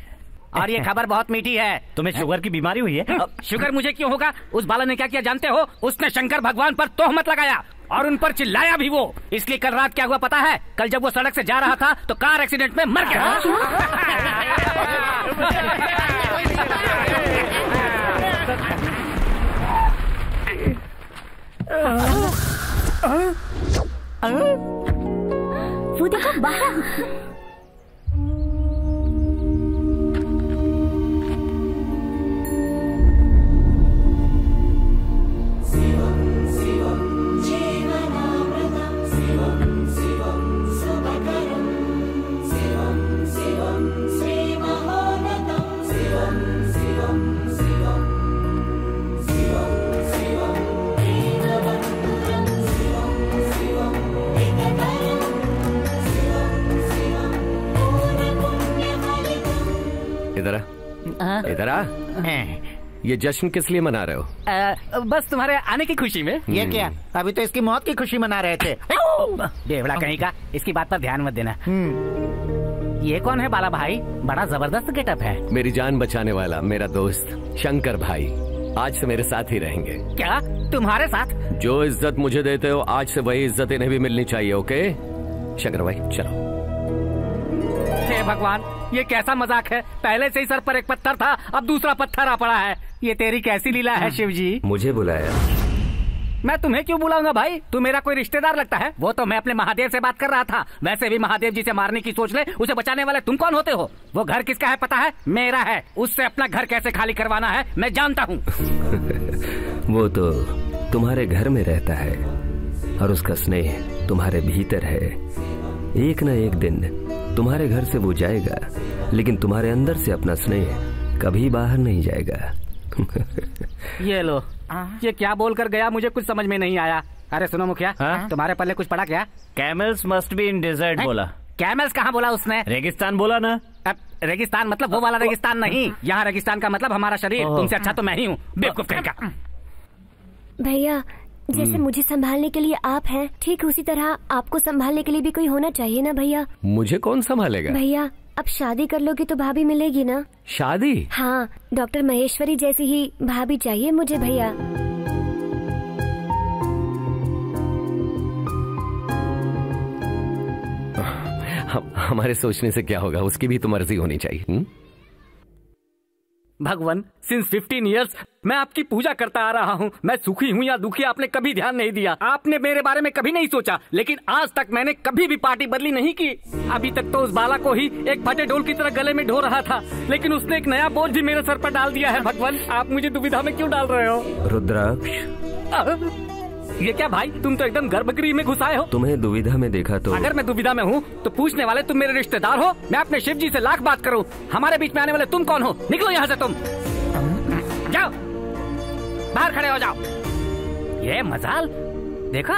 और ये खबर बहुत मीठी है। तुम्हें शुगर की बीमारी हुई है? शुगर मुझे क्यों होगा? उस बाला ने क्या किया जानते हो? उसने शंकर भगवान पर तोहमत लगाया और उन पर चिल्लाया भी वो। इसलिए कल रात क्या हुआ पता है? कल जब वो सड़क से जा रहा था तो कार एक्सीडेंट में मर गया। वो देखो बाहर। इधर आ। ये जश्न किस लिए मना रहे हो? बस तुम्हारे आने की खुशी में। ये क्या? अभी तो इसकी मौत की खुशी मना रहे थे। बेवड़ा कहीं का, इसकी बात पर ध्यान मत देना। ये कौन है बाला भाई? बड़ा जबरदस्त गेटअप है। मेरी जान बचाने वाला मेरा दोस्त शंकर भाई आज से मेरे साथ ही रहेंगे। क्या तुम्हारे साथ? जो इज्जत मुझे देते हो आज से वही इज्जत इन्हें भी मिलनी चाहिए। ओके शंकर भाई चलो। हे भगवान, ये कैसा मजाक है? पहले से ही सर पर एक पत्थर था, अब दूसरा पत्थर आ पड़ा है। ये तेरी कैसी लीला है शिव जी? मुझे बुलाया? मैं तुम्हें क्यों बुलाऊंगा भाई? तू मेरा कोई रिश्तेदार लगता है? वो तो मैं अपने महादेव से बात कर रहा था। वैसे भी महादेव जी से मारने की सोच ले, उसे बचाने वाले तुम कौन होते हो? वो घर किसका है पता है? मेरा है। उससे अपना घर कैसे खाली करवाना है मैं जानता हूँ। वो तो तुम्हारे घर में रहता है और उसका स्नेह तुम्हारे भीतर है। एक न एक दिन तुम्हारे घर से वो जाएगा, लेकिन तुम्हारे अंदर से अपना स्नेह कभी बाहर नहीं जाएगा। ये लो, ये क्या बोल कर गया मुझे कुछ समझ में नहीं आया। अरे सुनो मुखिया, तुम्हारे पल्ले कुछ पड़ा क्या? Camels must be in desert बोला। कैमल्स कहाँ बोला उसने? रेगिस्तान बोला ना। रेगिस्तान मतलब वो वाला रेगिस्तान नहीं। यहाँ रेगिस्तान का मतलब हमारा शरीर। तुमसे अच्छा तो मैं ही हूँ, बेवकूफ कहीं का। भैया, जैसे मुझे संभालने के लिए आप हैं, ठीक उसी तरह आपको संभालने के लिए भी कोई होना चाहिए ना भैया। मुझे कौन संभालेगा? भैया, अब शादी कर लोगे तो भाभी मिलेगी ना? शादी? हाँ, डॉक्टर महेश्वरी जैसी ही भाभी चाहिए मुझे भैया। हमारे सोचने से क्या होगा? उसकी भी तो मर्जी होनी चाहिए। भगवान, सिंस 15 इयर्स मैं आपकी पूजा करता आ रहा हूँ। मैं सुखी हूँ या दुखी आपने कभी ध्यान नहीं दिया। आपने मेरे बारे में कभी नहीं सोचा, लेकिन आज तक मैंने कभी भी पार्टी बदली नहीं की। अभी तक तो उस बाला को ही एक फटे ढोल की तरह गले में ढो रहा था, लेकिन उसने एक नया बोझ भी मेरे सर पर डाल दिया है। भगवान, आप मुझे दुविधा में क्यों डाल रहे हो? रुद्राक्ष, ये क्या भाई, तुम तो एकदम गर्भगृह में घुसाए हो। तुम्हें दुविधा में देखा तो? अगर मैं दुविधा में हूँ तो पूछने वाले तुम मेरे रिश्तेदार हो? मैं अपने शिव जी से लाख बात करूँ, हमारे बीच में आने वाले तुम कौन हो? निकलो यहाँ से तुम, जाओ बाहर खड़े हो जाओ। ये मजाल देखा?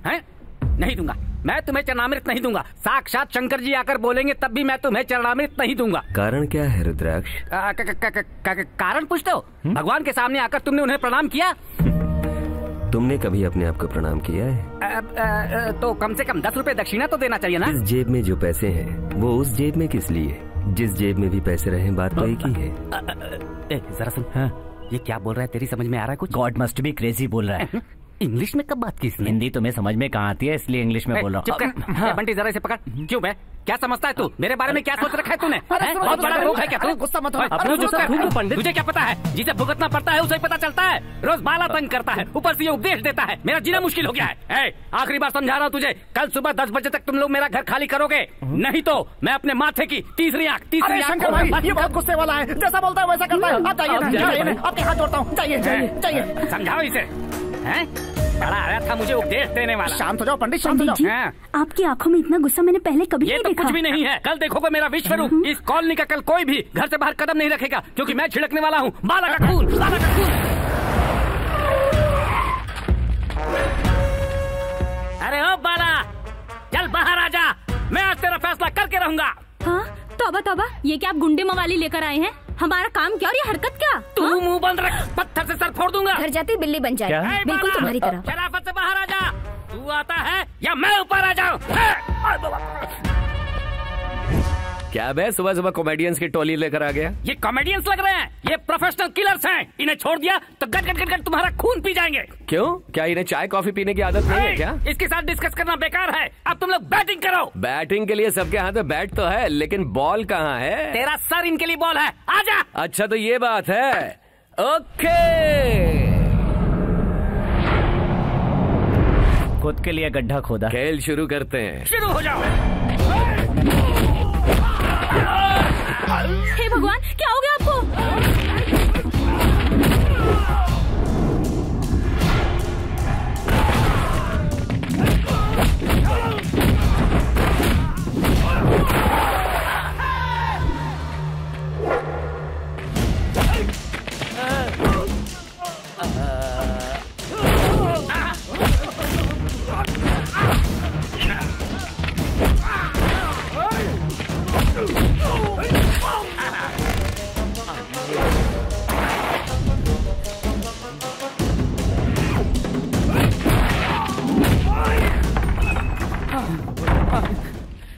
हैं? नहीं दूंगा, मैं तुम्हें चरणामृत नहीं दूंगा। साक्षात शंकर जी आकर बोलेंगे तब भी मैं तुम्हें चरणामृत नहीं दूंगा। कारण क्या है रुद्राक्ष? कारण पूछते हो? भगवान के सामने आकर तुमने उन्हें प्रणाम किया? तुमने कभी अपने आप को प्रणाम किया है? तो कम से कम 10 रुपए दक्षिणा तो देना चाहिए ना? इस जेब में जो पैसे हैं वो उस जेब में किस लिए? जिस जेब में भी पैसे रहे, बात तो एक ही है। जरा सुन, ये क्या बोल रहा है? तेरी समझ में आ रहा है कुछ? गॉड मस्ट बी क्रेजी बोल रहा है। इंग्लिश में कब बात की इसने? हिंदी तुम्हें समझ में कहाँ आती है, इसलिए इंग्लिश में बोल रहा हूँ। बंटी जरा इसे पकड़। क्यों बे, क्या समझता है तू? मेरे बारे में क्या सोच रखा है तूने? बहुत बड़ा रोग है क्या तू? गुस्सा मत हो। पंडित, तुझे क्या पता है? जिसे भुगतना पड़ता है उसे पता चलता है। रोज बाला तंग करता है, ऊपर से ये उपदेश देता है। मेरा जीना मुश्किल हो गया है। आखिरी बार समझा रहा हूँ तुझे, कल सुबह 10 बजे तक तुम लोग मेरा घर खाली करोगे, नहीं तो मैं अपने माथे की तीसरी आंख ये बहुत गुस्से वाला है, जैसा बोलता है वैसा करता है। आप जाइए, आपके हाथ जोड़ता हूँ, जाइए। समझाओ इसे। बड़ा आया था मुझे उपदेश देने वाला। शांत हो जाओ पंडित, शांत हो जाओ। आपकी आंखों में इतना गुस्सा मैंने पहले कभी नहीं देखा। ये तो कुछ भी नहीं है, कल देखोगे मेरा विश्व रूप। इस कॉलोनी का कल कोई भी घर से बाहर कदम नहीं रखेगा, क्योंकि मैं छिड़कने वाला हूँ बाला का खून, बाला का खून। अरे ओ बाला, रहूंगा। हाँ तौबा तौबा, ये क्या आप गुंडे मवाली लेकर आए हैं? हमारा काम क्या और ये हरकत क्या? तू मुंह बंद रख, पत्थर से सर फोड़ दूंगा। घर जाती बिल्ली बन जाए, बिल्कुल तुम्हारी तरह। शराफत से बाहर आ जा। तू आता है या मैं ऊपर आ जाऊं? क्या बे सुबह सुबह कॉमेडियंस की टोली लेकर आ गया? ये कॉमेडियंस लग रहे हैं, ये प्रोफेशनल किलर्स हैं। इन्हें छोड़ दिया तो गट गट गट गट तुम्हारा खून पी जाएंगे। क्यों, क्या इन्हें चाय कॉफी पीने की आदत नहीं है क्या? इसके साथ डिस्कस करना बेकार है। अब तुम लोग बैटिंग करो। बैटिंग के लिए सबके हाथ में बैट तो है, लेकिन बॉल कहाँ है? तेरा सर इनके लिए बॉल है, आजा। अच्छा तो ये बात है, ओके। खुद के लिए गड्ढा खोदा। खेल शुरू करते हैं। शुरू हो जाओ। हे भगवान, क्या हो गया आपको?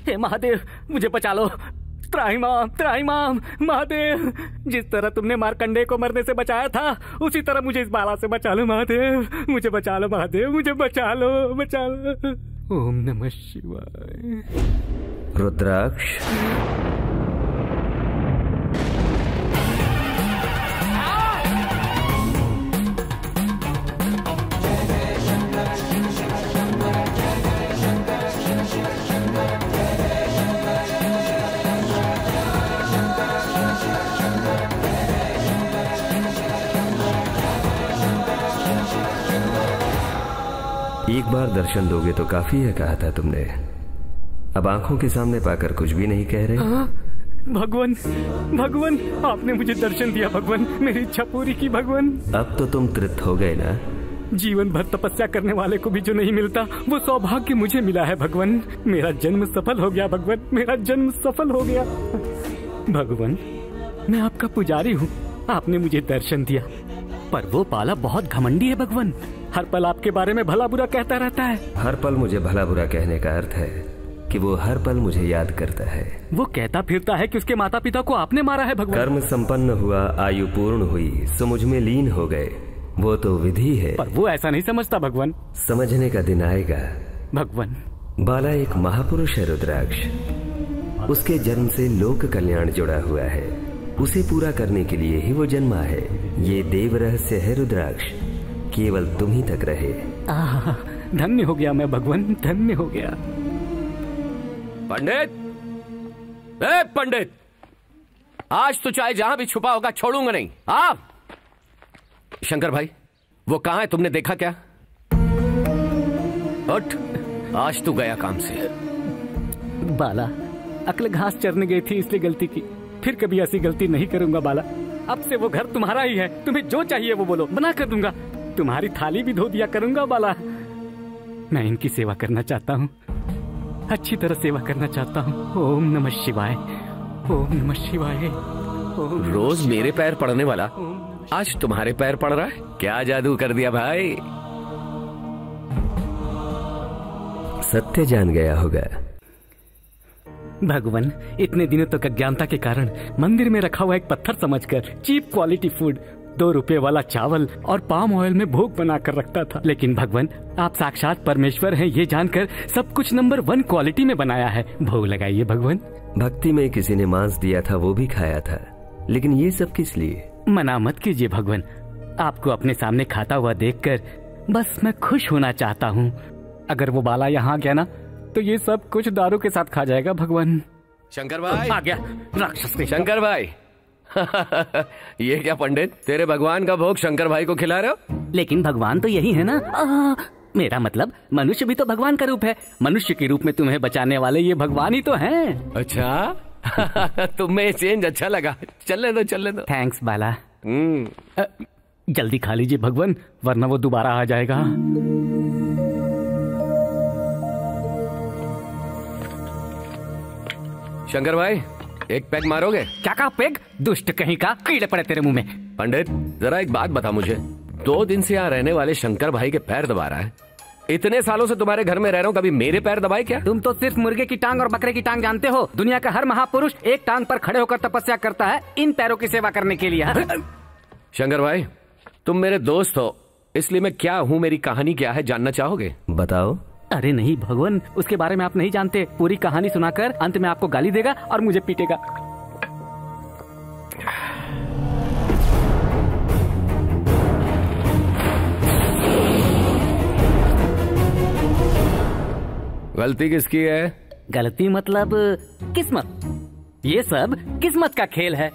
हे महादेव, मुझे बचा लो। त्राहिमाम त्राहिमाम महादेव, जिस तरह तुमने मार्कंडेय को मरने से बचाया था, उसी तरह मुझे इस बाला से बचा लो महादेव। मुझे बचा लो महादेव, मुझे बचा लो, बचा लो। ओम नमः शिवाय। रुद्राक्ष, एक बार दर्शन दोगे तो काफी है, कहा था तुमने। अब आंखों के सामने पाकर कुछ भी नहीं कह रहे। भगवान भगवान, आपने मुझे दर्शन दिया भगवान, मेरी इच्छा पूरी की भगवान। अब तो तुम तृप्त हो गए ना? जीवन भर तपस्या करने वाले को भी जो नहीं मिलता, वो सौभाग्य मुझे मिला है भगवान। मेरा जन्म सफल हो गया भगवान, मेरा जन्म सफल हो गया भगवान। मैं आपका पुजारी हूँ, आपने मुझे दर्शन दिया, पर वो पाला बहुत घमंडी है भगवान। हर पल आपके बारे में भला बुरा कहता रहता है। हर पल मुझे भला बुरा कहने का अर्थ है कि वो हर पल मुझे याद करता है। वो कहता फिरता है कि उसके माता पिता को आपने मारा है भगवान। कर्म संपन्न हुआ, आयु पूर्ण हुई, सो मुझ में लीन हो गए। वो तो विधि है, पर वो ऐसा नहीं समझता भगवान। समझने का दिन आएगा भगवान। बाला एक महापुरुष है रुद्राक्ष, उसके जन्म से लोक कल्याण जुड़ा हुआ है, उसे पूरा करने के लिए ही वो जन्मा है। ये देव रहस्य है रुद्राक्ष, केवल तुम ही तक रहे। धन्य हो गया मैं भगवान, धन्य हो गया। पंडित, ए पंडित, आज तो चाहे जहां भी छुपा होगा छोड़ूंगा नहीं। आप शंकर भाई, वो कहां है, तुमने देखा क्या? उठ, आज तू गया काम से। बाला, अकल घास चरने गई थी इसलिए गलती की, फिर कभी ऐसी गलती नहीं करूंगा बाला। अब से वो घर तुम्हारा ही है, तुम्हें जो चाहिए वो बोलो, बना कर दूंगा। तुम्हारी थाली भी धो दिया करूंगा बाला। मैं इनकी सेवा करना चाहता हूँ, अच्छी तरह सेवा करना चाहता हूँ। ओम नमः शिवाय, ओम नमः शिवाय। रोज मेरे पैर पड़ने वाला आज तुम्हारे पैर पड़ रहा है? क्या जादू कर दिया भाई? सत्य जान गया होगा भगवान। इतने दिनों तक अज्ञानता के कारण मंदिर में रखा हुआ एक पत्थर समझकर चीप क्वालिटी फूड, 2 रुपए वाला चावल और पाम ऑयल में भोग बनाकर रखता था। लेकिन भगवान, आप साक्षात परमेश्वर हैं ये जानकर सब कुछ नंबर 1 क्वालिटी में बनाया है। भोग लगाइए भगवान। भक्ति में किसी ने मांस दिया था, वो भी खाया था, लेकिन ये सब किस लिए? मना मत कीजिए भगवान, आपको अपने सामने खाता हुआ देखकर बस मैं खुश होना चाहता हूँ। अगर वो बाला यहाँ गया ना तो ये सब कुछ दारू के साथ खा जाएगा भगवान। शंकर भाई आ गया राक्षस ने। शंकर भाई ये क्या पंडित, तेरे भगवान का भोग शंकर भाई को खिला रहे हो? लेकिन भगवान तो यही है ना। मेरा मतलब मनुष्य भी तो भगवान का रूप है। मनुष्य के रूप में तुम्हें बचाने वाले ये भगवान ही तो हैं। अच्छा तुम्हें चेंज अच्छा लगा, चलने दो चलने दो। थैंक्स बाला। जल्दी खा लीजिए भगवान, वरना वो दोबारा आ जाएगा। शंकर भाई एक पैग मारोगे? क्या कहा पैग? दुष्ट कहीं का, कीड़े पड़े तेरे मुंह में। पंडित जरा एक बात बता मुझे, 2 दिन से यहाँ रहने वाले शंकर भाई के पैर दबा रहा है। इतने सालों से तुम्हारे घर में रह रहा हूँ, कभी मेरे पैर दबाए क्या? तुम तो सिर्फ मुर्गे की टांग और बकरे की टांग जानते हो। दुनिया का हर महापुरुष एक टांग पर खड़े होकर तपस्या करता है इन पैरों की सेवा करने के लिए। शंकर भाई तुम मेरे दोस्त हो, इसलिए मैं क्या हूँ, मेरी कहानी क्या है जानना चाहोगे? बताओ। अरे नहीं भगवान, उसके बारे में आप नहीं जानते। पूरी कहानी सुनाकर अंत में आपको गाली देगा और मुझे पीटेगा। गलती किसकी है? गलती मतलब किस्मत। ये सब किस्मत का खेल है।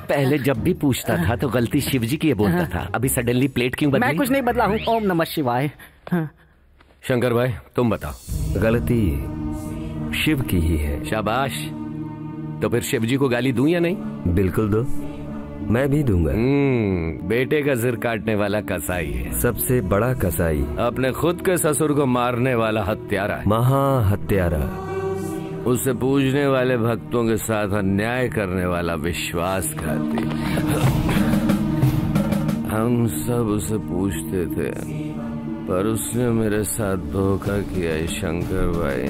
पहले जब भी पूछता था तो गलती शिवजी की बोलता था, अभी सडनली प्लेट क्यों बदली? मैं कुछ नहीं बदला हूँ। ओम नमः शिवाय। शंकर भाई तुम बताओ। गलती शिव की ही है। शाबाश। तो फिर शिवजी को गाली दूं या नहीं? बिल्कुल दो, मैं भी दूंगा। बेटे का सिर काटने वाला कसाई है, सबसे बड़ा कसाई। अपने खुद के ससुर को मारने वाला हत्यारा है, महा हत्यारा। उसे पूजने वाले भक्तों के साथ अन्याय करने वाला विश्वासघाती। हम सब उसे पूछते थे, पर उसने मेरे साथ धोखा किया है शंकर भाई,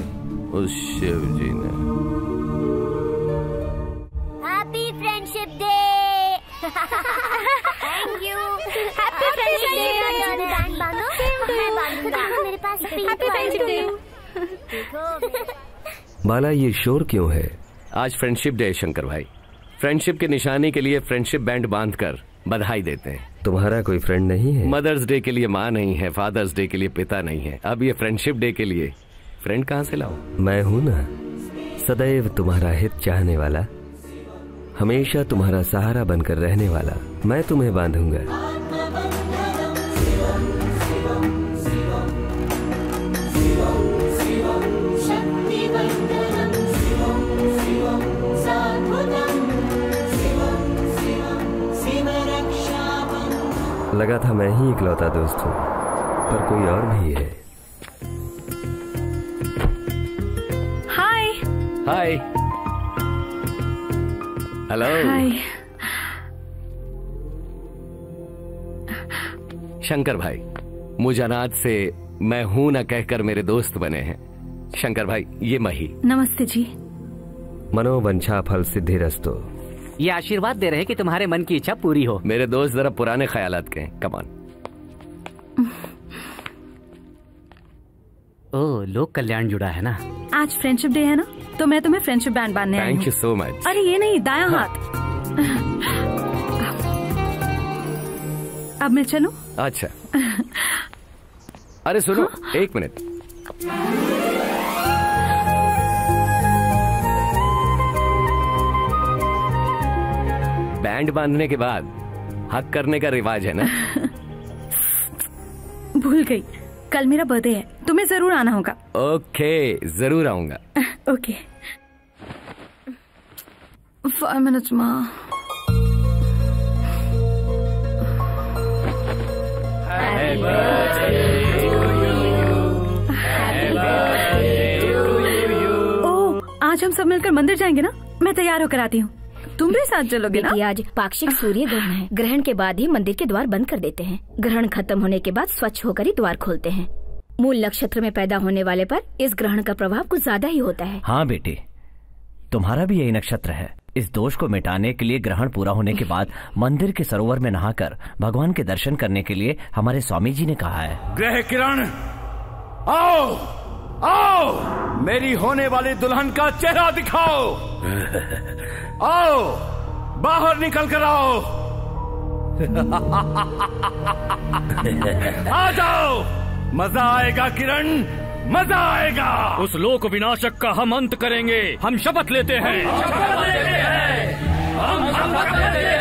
उस शिव जी ने। Happy friendship day. Thank you. Happy friendship day. Band बांधो, मैं बांधूंगा। मेरे पास हैप्पी फ्रेंडशिप डे। बाला ये शोर क्यों है? आज फ्रेंडशिप डे है शंकर भाई। फ्रेंडशिप की निशानी के लिए फ्रेंडशिप बैंड बांधकर बधाई देते हैं। तुम्हारा कोई फ्रेंड नहीं है? मदर्स डे के लिए माँ नहीं है, फादर्स डे के लिए पिता नहीं है, अब ये फ्रेंडशिप डे के लिए फ्रेंड कहाँ से लाऊं? मैं हूँ ना, सदैव तुम्हारा हित चाहने वाला, हमेशा तुम्हारा सहारा बनकर रहने वाला। मैं तुम्हें बांधूंगा। लगा था मैं ही इकलौता दोस्त हूँ, पर कोई और भी है। हाय। हाय। हेलो। हाय। शंकर भाई, मुझानात से मैं हूं ना कहकर मेरे दोस्त बने हैं। शंकर भाई ये मही। नमस्ते जी। मनोवंछा फल सिद्धिरस्तु। ये आशीर्वाद दे रहे हैं कि तुम्हारे मन की इच्छा पूरी हो। मेरे दोस्त जरा पुराने ख्यालात के हैं, कमान। ओ, लोक कल्याण जुड़ा है ना। आज फ्रेंडशिप डे है ना, तो मैं तुम्हें फ्रेंडशिप बैंड बांधने आई हूँ। Thank you so much. अरे ये नहीं, दायां हाथ। अब मैं चलूं? अच्छा। अरे सुनो, एक मिनट। बैंड बांधने के बाद हक करने का रिवाज है ना। भूल गई, कल मेरा बर्थडे है, तुम्हें जरूर आना होगा। ओके, जरूर आऊंगा। ओके। 5 minutes माँ। ओह, आज हम सब मिलकर मंदिर जाएंगे ना? मैं तैयार होकर आती हूँ, तुम भी साथ चलोगे ना? आज पाक्षिक सूर्य ग्रहण है। ग्रहण के बाद ही मंदिर के द्वार बंद कर देते हैं। ग्रहण खत्म होने के बाद स्वच्छ होकर ही द्वार खोलते हैं। मूल नक्षत्र में पैदा होने वाले पर इस ग्रहण का प्रभाव कुछ ज्यादा ही होता है। हाँ बेटे, तुम्हारा भी यही नक्षत्र है। इस दोष को मिटाने के लिए ग्रहण पूरा होने के बाद मंदिर के सरोवर में नहाकर भगवान के दर्शन करने के लिए हमारे स्वामी जी ने कहा है। ग्रह किरण, आओ आओ, मेरी होने वाली दुल्हन का चेहरा दिखाओ। आओ, बाहर निकल कर आओ। आ जाओ, मजा आएगा किरण, मजा आएगा। उस लोक विनाशक का हम अंत करेंगे, हम शपथ लेते हैं। हम शपथ लेते हैं।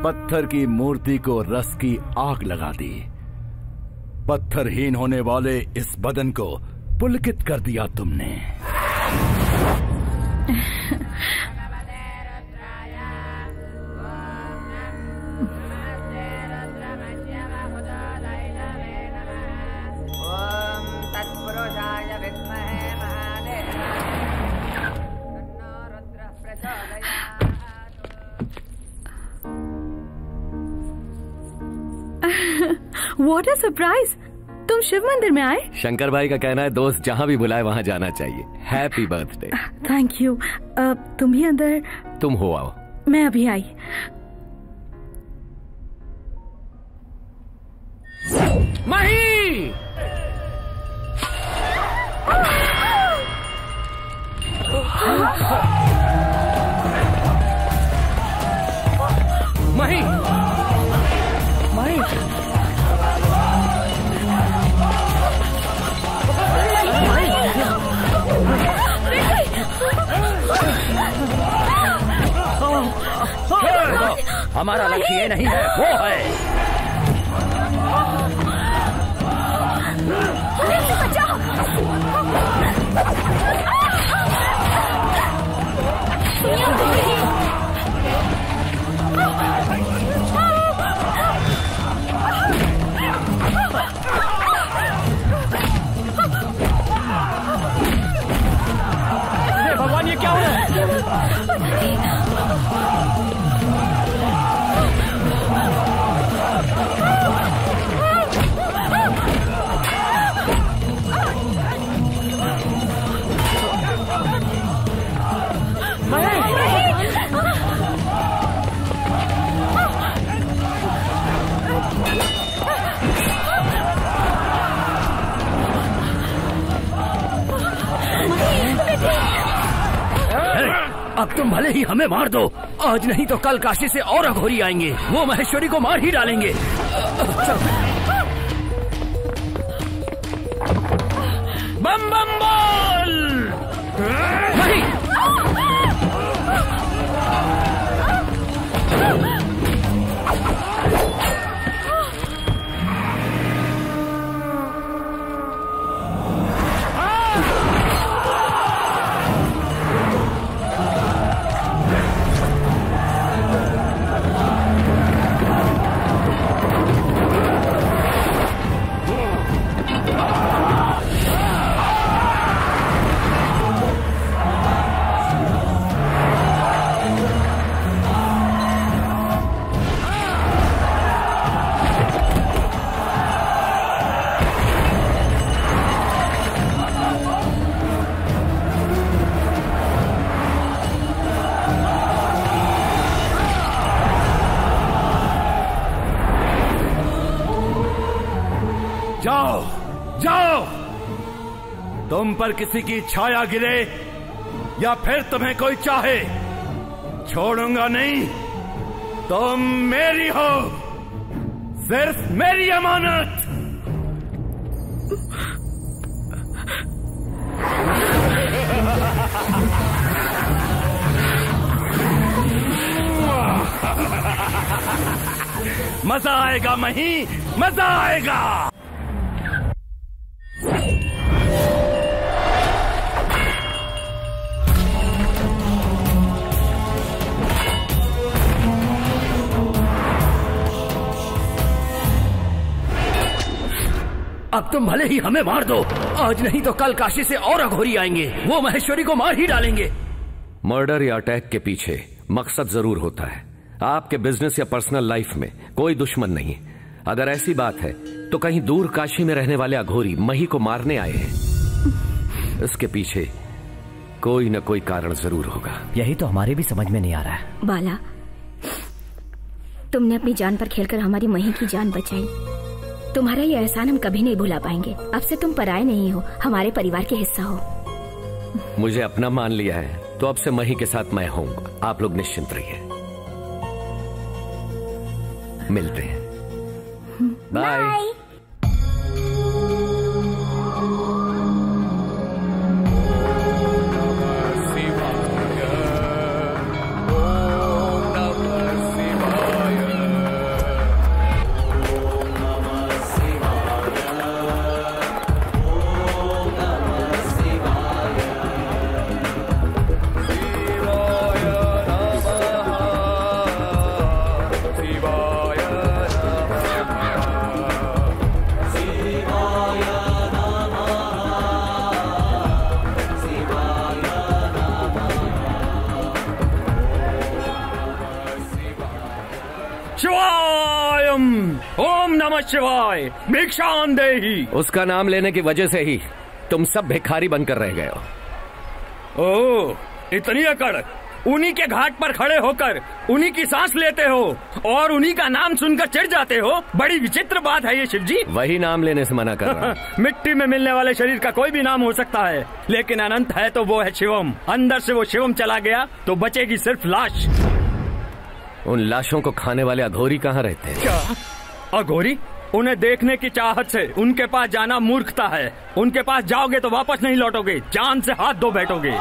पत्थर की मूर्ति को रस की आग लगा दी। पत्थरहीन होने वाले इस बदन को पुलकित कर दिया तुमने। What a surprise! तुम शिव मंदिर में आए? शंकर भाई का कहना है दोस्त जहाँ भी बुलाए वहाँ जाना चाहिए। Happy birthday. Thank you. तुम भी अंदर? तुम हो आओ। मैं अभी आई। मही! मही! हमारा लक्ष्य ये नहीं है, वो है। भगवान, ये क्या हो रहा है? अब तुम भले ही हमें मार दो, आज नहीं तो कल काशी से और अघोरी आएंगे, वो महेश्वरी को मार ही डालेंगे। बम बम बोल! नहीं! जाओ जाओ, तुम पर किसी की छाया गिरे या फिर तुम्हें कोई चाहे, छोड़ूंगा नहीं। तुम मेरी हो, सिर्फ मेरी अमानत। मजा आएगा मही, मजा आएगा। अब तुम भले ही हमें मार दो, आज नहीं तो कल काशी से और अघोरी आएंगे, वो महेश्वरी को मार ही डालेंगे। मर्डर या अटैक के पीछे मकसद जरूर होता है। आपके बिजनेस या पर्सनल लाइफ में कोई दुश्मन नहीं। अगर ऐसी बात है तो कहीं दूर काशी में रहने वाले अघोरी मही को मारने आए हैं। इसके पीछे कोई न कोई कारण जरूर होगा। यही तो हमारे भी समझ में नहीं आ रहा है। बाला, तुमने अपनी जान पर खेलकर हमारी मही की जान बचाई। तुम्हारा ये एहसान हम कभी नहीं भुला पाएंगे। अब से तुम पराये नहीं हो, हमारे परिवार के हिस्सा हो। मुझे अपना मान लिया है तो अब से मही के साथ मैं होऊंगा। आप लोग निश्चिंत रहिए। मिलते हैं। बाय। ओम नमः शिवाय। नमः शिवाय, भिक्षान देहि। उसका नाम लेने की वजह से ही तुम सब भिखारी बनकर रह गए हो। ओह, इतनी अकड़। उन्हीं के घाट पर खड़े होकर उन्हीं की सांस लेते हो और उन्हीं का नाम सुनकर चिढ़ जाते हो। बड़ी विचित्र बात है ये शिव जी। वही नाम लेने से मना कर रहा हूं। मिट्टी में मिलने वाले शरीर का कोई भी नाम हो सकता है, लेकिन अनंत है तो वो है शिवम। अंदर से वो शिवम चला गया तो बचेगी सिर्फ लाश। उन लाशों को खाने वाले अघोरी कहाँ रहते हैं? क्या अघोरी? उन्हें देखने की चाहत से उनके पास जाना मूर्खता है। उनके पास जाओगे तो वापस नहीं लौटोगे, जान से हाथ धो बैठोगे।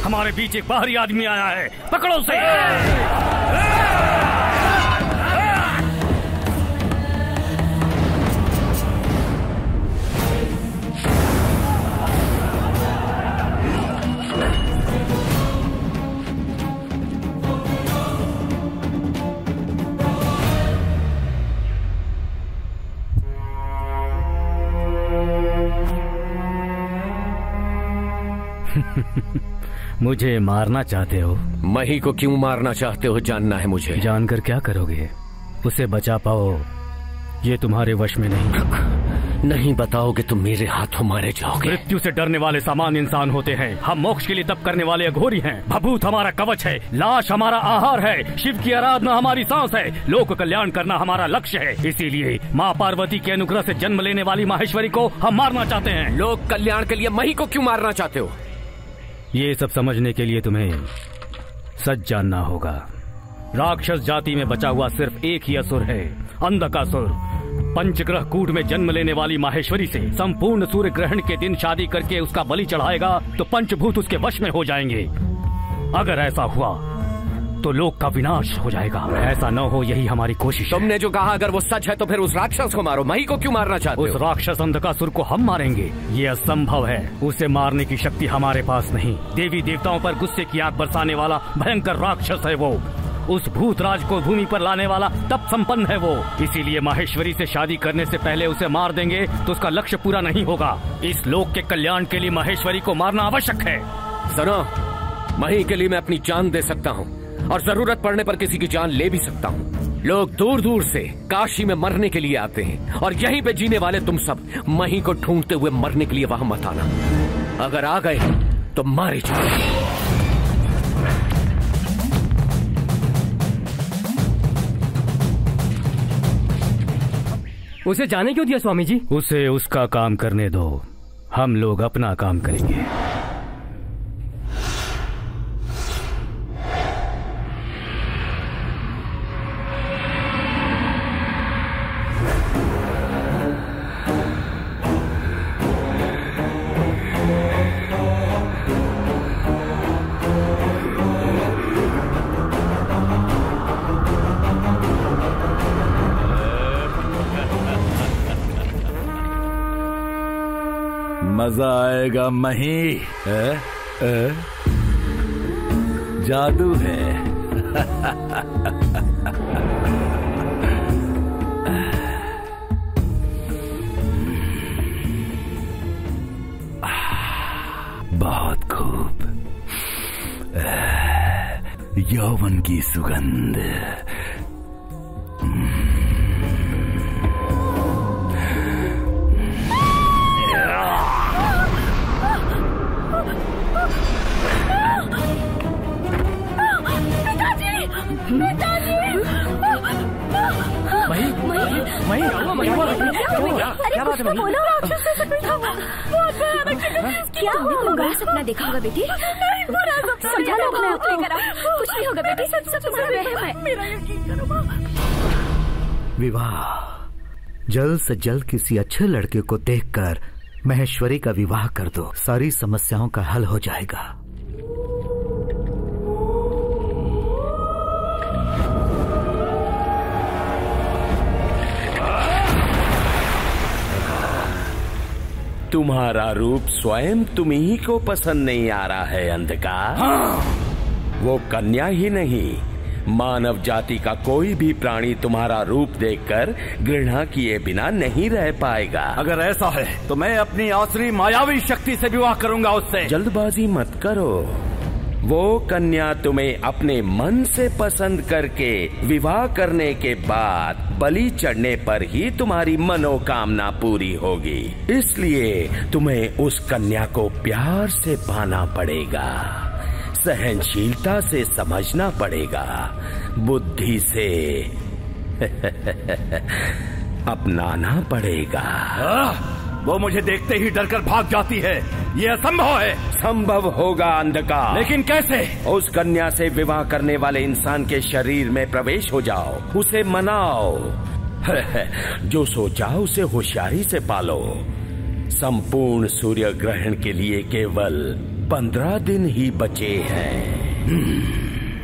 हमारे बीच एक बाहरी आदमी आया है, पकड़ो उसे। मुझे मारना चाहते हो? मही को क्यों मारना चाहते हो जानना है मुझे। जानकर क्या करोगे? उसे बचा पाओ ये तुम्हारे वश में नहीं। नहीं बताओगे तो मेरे हाथों मारे जाओगे। मृत्यु से डरने वाले सामान्य इंसान होते हैं, हम मोक्ष के लिए तप करने वाले अघोरी हैं। भभूत हमारा कवच है, लाश हमारा आहार है, शिव की आराधना हमारी सांस है, लोक कल्याण करना हमारा लक्ष्य है। इसीलिए माँ पार्वती के अनुग्रह से जन्म लेने वाली माहेश्वरी को हम मारना चाहते हैं। लोक कल्याण के लिए मही को क्यों मारना चाहते हो? ये सब समझने के लिए तुम्हें सच जानना होगा। राक्षस जाति में बचा हुआ सिर्फ एक ही असुर है, अंधकासुर। पंचग्रह कूट में जन्म लेने वाली माहेश्वरी से संपूर्ण सूर्य ग्रहण के दिन शादी करके उसका बलि चढ़ाएगा तो पंचभूत उसके वश में हो जाएंगे। अगर ऐसा हुआ तो लोक का विनाश हो जाएगा। ऐसा न हो यही हमारी कोशिश। तुमने जो कहा अगर वो सच है तो फिर उस राक्षस को मारो। मही को क्यों मारना चाहते हो? उस राक्षस अंधकासुर को हम मारेंगे, ये असंभव है। उसे मारने की शक्ति हमारे पास नहीं। देवी देवताओं पर गुस्से की आग बरसाने वाला भयंकर राक्षस है वो। उस भूतराज को भूमि पर लाने वाला तप संपन्न है वो। इसीलिए माहेश्वरी से शादी करने से पहले उसे मार देंगे तो उसका लक्ष्य पूरा नहीं होगा। इस लोक के कल्याण के लिए माहेश्वरी को मारना आवश्यक है। सुनो, मही के लिए मैं अपनी जान दे सकता हूँ और जरूरत पड़ने पर किसी की जान ले भी सकता हूँ। लोग दूर दूर से काशी में मरने के लिए आते हैं और यहीं पे जीने वाले तुम सब मही को ढूंढते हुए मरने के लिए वहां मत आना। अगर आ गए तो मारे जाओगे। उसे जाने क्यों दिया स्वामी जी? उसे उसका काम करने दो, हम लोग अपना काम करेंगे। मजा आएगा मही। जादू है। बहुत खूब। यौवन की सुगंध। क्या होगा? सपना देखा होगा बेटी? समझा लो अपने आप को। कुछ नहीं होगा बेटी, सब मेरा यकीन करो। विवाह जल्द से जल्द किसी अच्छे लड़के को देखकर महेश्वरी का विवाह कर दो, सारी समस्याओं का हल हो जाएगा। तुम्हारा रूप स्वयं तुम्ही को पसंद नहीं आ रहा है अंधकार। हाँ। वो कन्या ही नहीं, मानव जाति का कोई भी प्राणी तुम्हारा रूप देखकर घृणा किए बिना नहीं रह पाएगा। अगर ऐसा है तो मैं अपनी आसुरी मायावी शक्ति से विवाह करूंगा उससे। जल्दबाजी मत करो। वो कन्या तुम्हें अपने मन से पसंद करके विवाह करने के बाद बलि चढ़ने पर ही तुम्हारी मनोकामना पूरी होगी। इसलिए तुम्हें उस कन्या को प्यार से पाना पड़ेगा, सहनशीलता से समझना पड़ेगा, बुद्धि से अपनाना पड़ेगा। वो मुझे देखते ही डरकर भाग जाती है। ये असंभव है। संभव होगा अंधकार। लेकिन कैसे? उस कन्या से विवाह करने वाले इंसान के शरीर में प्रवेश हो जाओ, उसे मनाओ। जो सोचा उसे होशियारी से पालो। संपूर्ण सूर्य ग्रहण के लिए केवल 15 दिन ही बचे हैं।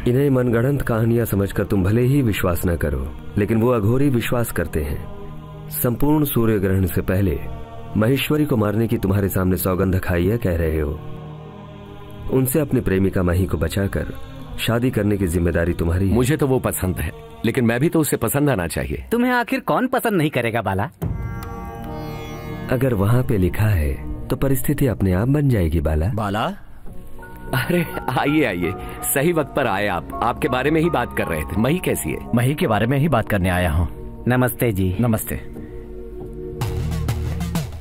इन्हें मनगढ़ंत कहानियां समझकर तुम भले ही विश्वास न करो, लेकिन वो अघोरी विश्वास करते हैं। संपूर्ण सूर्य ग्रहण से पहले महेश्वरी को मारने की तुम्हारे सामने सौगंध खाई है, कह रहे हो। उनसे अपनी प्रेमिका मही को बचाकर शादी करने की जिम्मेदारी तुम्हारी है। मुझे तो वो पसंद है, लेकिन मैं भी तो उसे पसंद आना चाहिए। तुम्हें आखिर कौन पसंद नहीं करेगा बाला? अगर वहाँ पे लिखा है तो परिस्थिति अपने आप बन जाएगी बाला। बाला? अरे आइए आइए, सही वक्त पर आए आप। आपके बारे में ही बात कर रहे थे। मही कैसी है? मही के बारे में ही बात करने आया हूँ। नमस्ते जी। नमस्ते।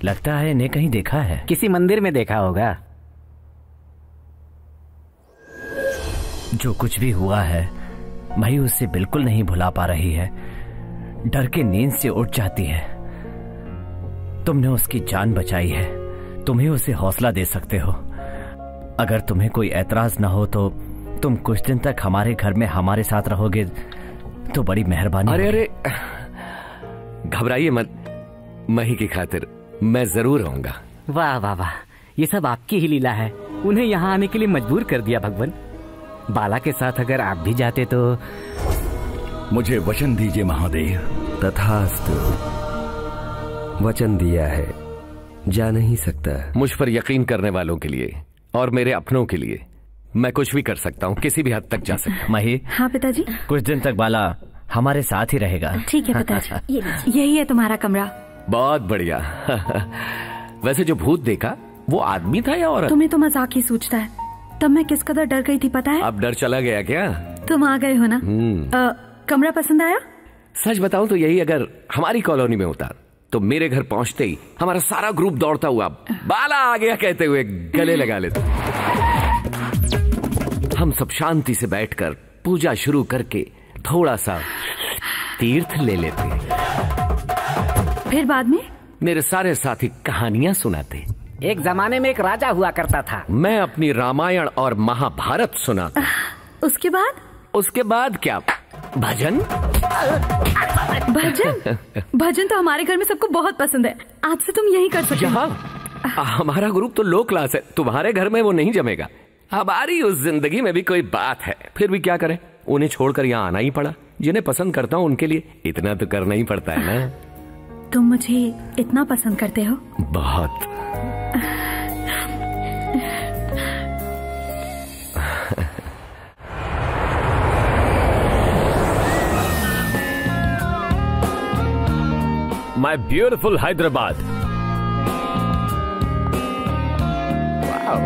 लगता है इन्हें कहीं देखा है। किसी मंदिर में देखा होगा। जो कुछ भी हुआ है मही उससे बिल्कुल नहीं भुला पा रही है। डर के नींद से उठ जाती है। तुमने उसकी जान बचाई है, तुम ही उसे हौसला दे सकते हो। अगर तुम्हें कोई ऐतराज न हो तो तुम कुछ दिन तक हमारे घर में हमारे साथ रहोगे तो बड़ी मेहरबानी। अरे अरे घबराइए मत, मही की खातिर मैं जरूर आऊंगा। वाह वाह वाह, ये सब आपकी ही लीला है। उन्हें यहाँ आने के लिए मजबूर कर दिया भगवान। बाला के साथ अगर आप भी जाते तो। मुझे वचन दीजिए महादेव। तथास्तु। वचन दिया है, जा नहीं सकता। मुझ पर यकीन करने वालों के लिए और मेरे अपनों के लिए मैं कुछ भी कर सकता हूँ, किसी भी हद तक जा सकता हूँ। मही। हाँ पिताजी। कुछ दिन तक बाला हमारे साथ ही रहेगा। ठीक है पिताजी। यही है तुम्हारा कमरा। बहुत बढ़िया। वैसे जो भूत देखा वो आदमी था या औरत? तुम्हें तो मजाक ही सूझता है। तब मैं किस कदर डर गई थी पता है? अब डर चला गया क्या? तुम आ गए हो ना। कमरा पसंद आया? सच बताऊं तो यही अगर हमारी कॉलोनी में होता तो मेरे घर पहुंचते ही हमारा सारा ग्रुप दौड़ता हुआ बाला आ गया कहते हुए गले लगा लेते। हम सब शांति से बैठकर पूजा शुरू करके थोड़ा सा तीर्थ ले लेते। फिर बाद में मेरे सारे साथी कहानियां सुनाते। एक जमाने में एक राजा हुआ करता था। मैं अपनी रामायण और महाभारत सुनाता। उसके बाद? उसके बाद क्या? भजन। भजन? भजन तो हमारे घर में सबको बहुत पसंद है। आज से तुम यही कर सकते हो। हमारा ग्रुप तो लो क्लास है, तुम्हारे घर में वो नहीं जमेगा। हमारी उस जिंदगी में भी कोई बात है। फिर भी क्या करें, उन्हें छोड़कर यहाँ आना ही पड़ा। जिन्हें पसंद करता हूँ उनके लिए इतना तो करना ही पड़ता है ना। तुम मुझे इतना पसंद करते हो? बहुत। My beautiful Hyderabad. Wow.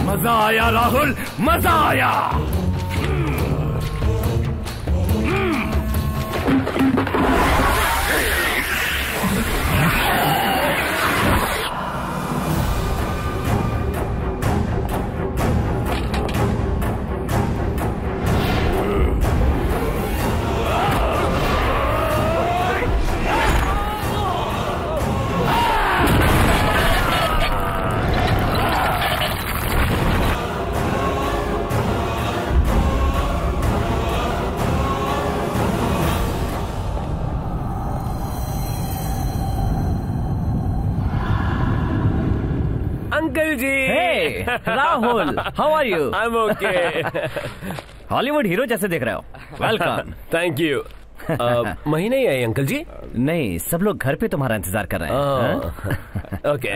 मजा आया राहुल, मजा आया। Uncle ji. Hey Rahul, how are you? I am okay. Hollywood hero जैसे दिख रहे हो। वेलकम। Thank you. मही नहीं आई अंकल जी? नहीं, सब लोग घर पे तुम्हारा इंतजार कर रहे हैं। Okay.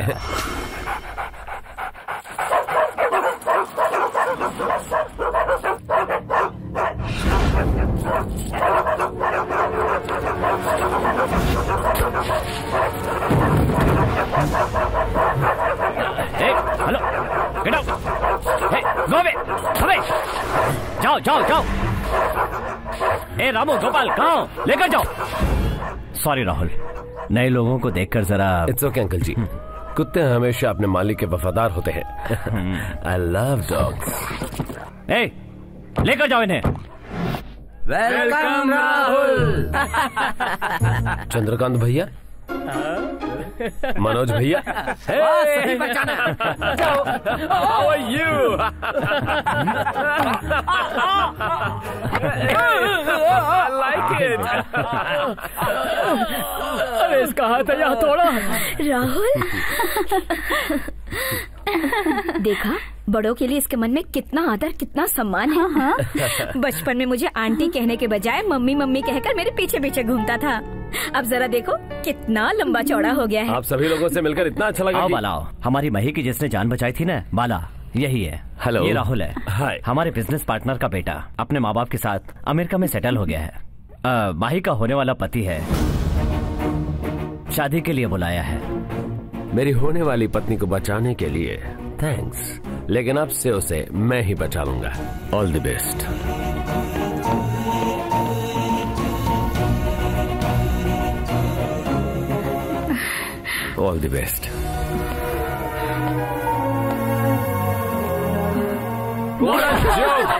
Hello, get out. Hey, go away, away. जाओ जाओ जाओ। ए रामू, गोपाल कहाँ? लेकर जाओ। सॉरी राहुल, नए लोगों को देखकर जरा। इट्स ओके अंकल जी, कुत्ते हमेशा अपने मालिक के वफादार होते हैं। I love dogs. ए, लेकर जाओ इन्हें। वेलकम राहुल। चंद्रकांत भैया, मनोज भैया, सही पहचाना। How are you? I like it. अरे इसका हाथ यहाँ तोड़ा। राहुल, देखा बड़ों के लिए इसके मन में कितना आदर, कितना सम्मान है। बचपन में मुझे आंटी कहने के बजाय मम्मी मम्मी कहकर मेरे पीछे पीछे घूमता था। अब जरा देखो कितना लंबा चौड़ा हो गया है। आप सभी लोगों से मिलकर इतना अच्छा लगा। आओ बाला, आओ। हमारी मही की जिसने जान बचाई थी ना, बाला, यही है। हेलो, ये राहुल है। हाय। हमारे बिजनेस पार्टनर का बेटा अपने माँ बाप के साथ अमेरिका में सेटल हो गया है। माही का होने वाला पति है, शादी के लिए बुलाया है। मेरी होने वाली पत्नी को बचाने के लिए थैंक्स, लेकिन अब से उसे मैं ही बचा लूंगा। All the best. All the best. What a joke!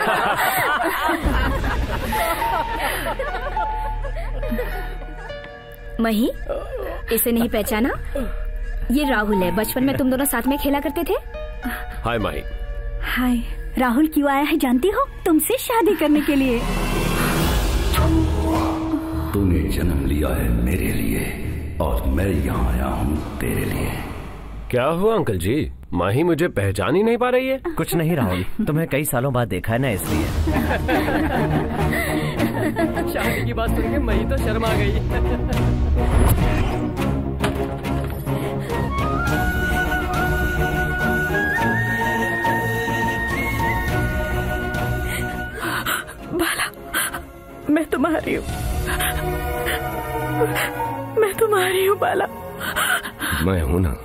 मही, इसे नहीं पहचाना? ये राहुल है, बचपन में तुम दोनों साथ में खेला करते थे। हाय माही। हाय। राहुल क्यों आया है जानती हो? तुमसे शादी करने के लिए। तूने जन्म लिया है मेरे लिए और मैं यहाँ आया हूँ तेरे लिए। क्या हुआ अंकल जी? माही मुझे पहचान ही नहीं पा रही है। कुछ नहीं राहुल, तुम्हें कई सालों बाद देखा है ना, इसलिए। शादी की बात सुन के मही तो शर्मा गई। मैं तुम्हारी हूँ, मैं तुम्हारी हूँ बाला। मैं हूँ ना।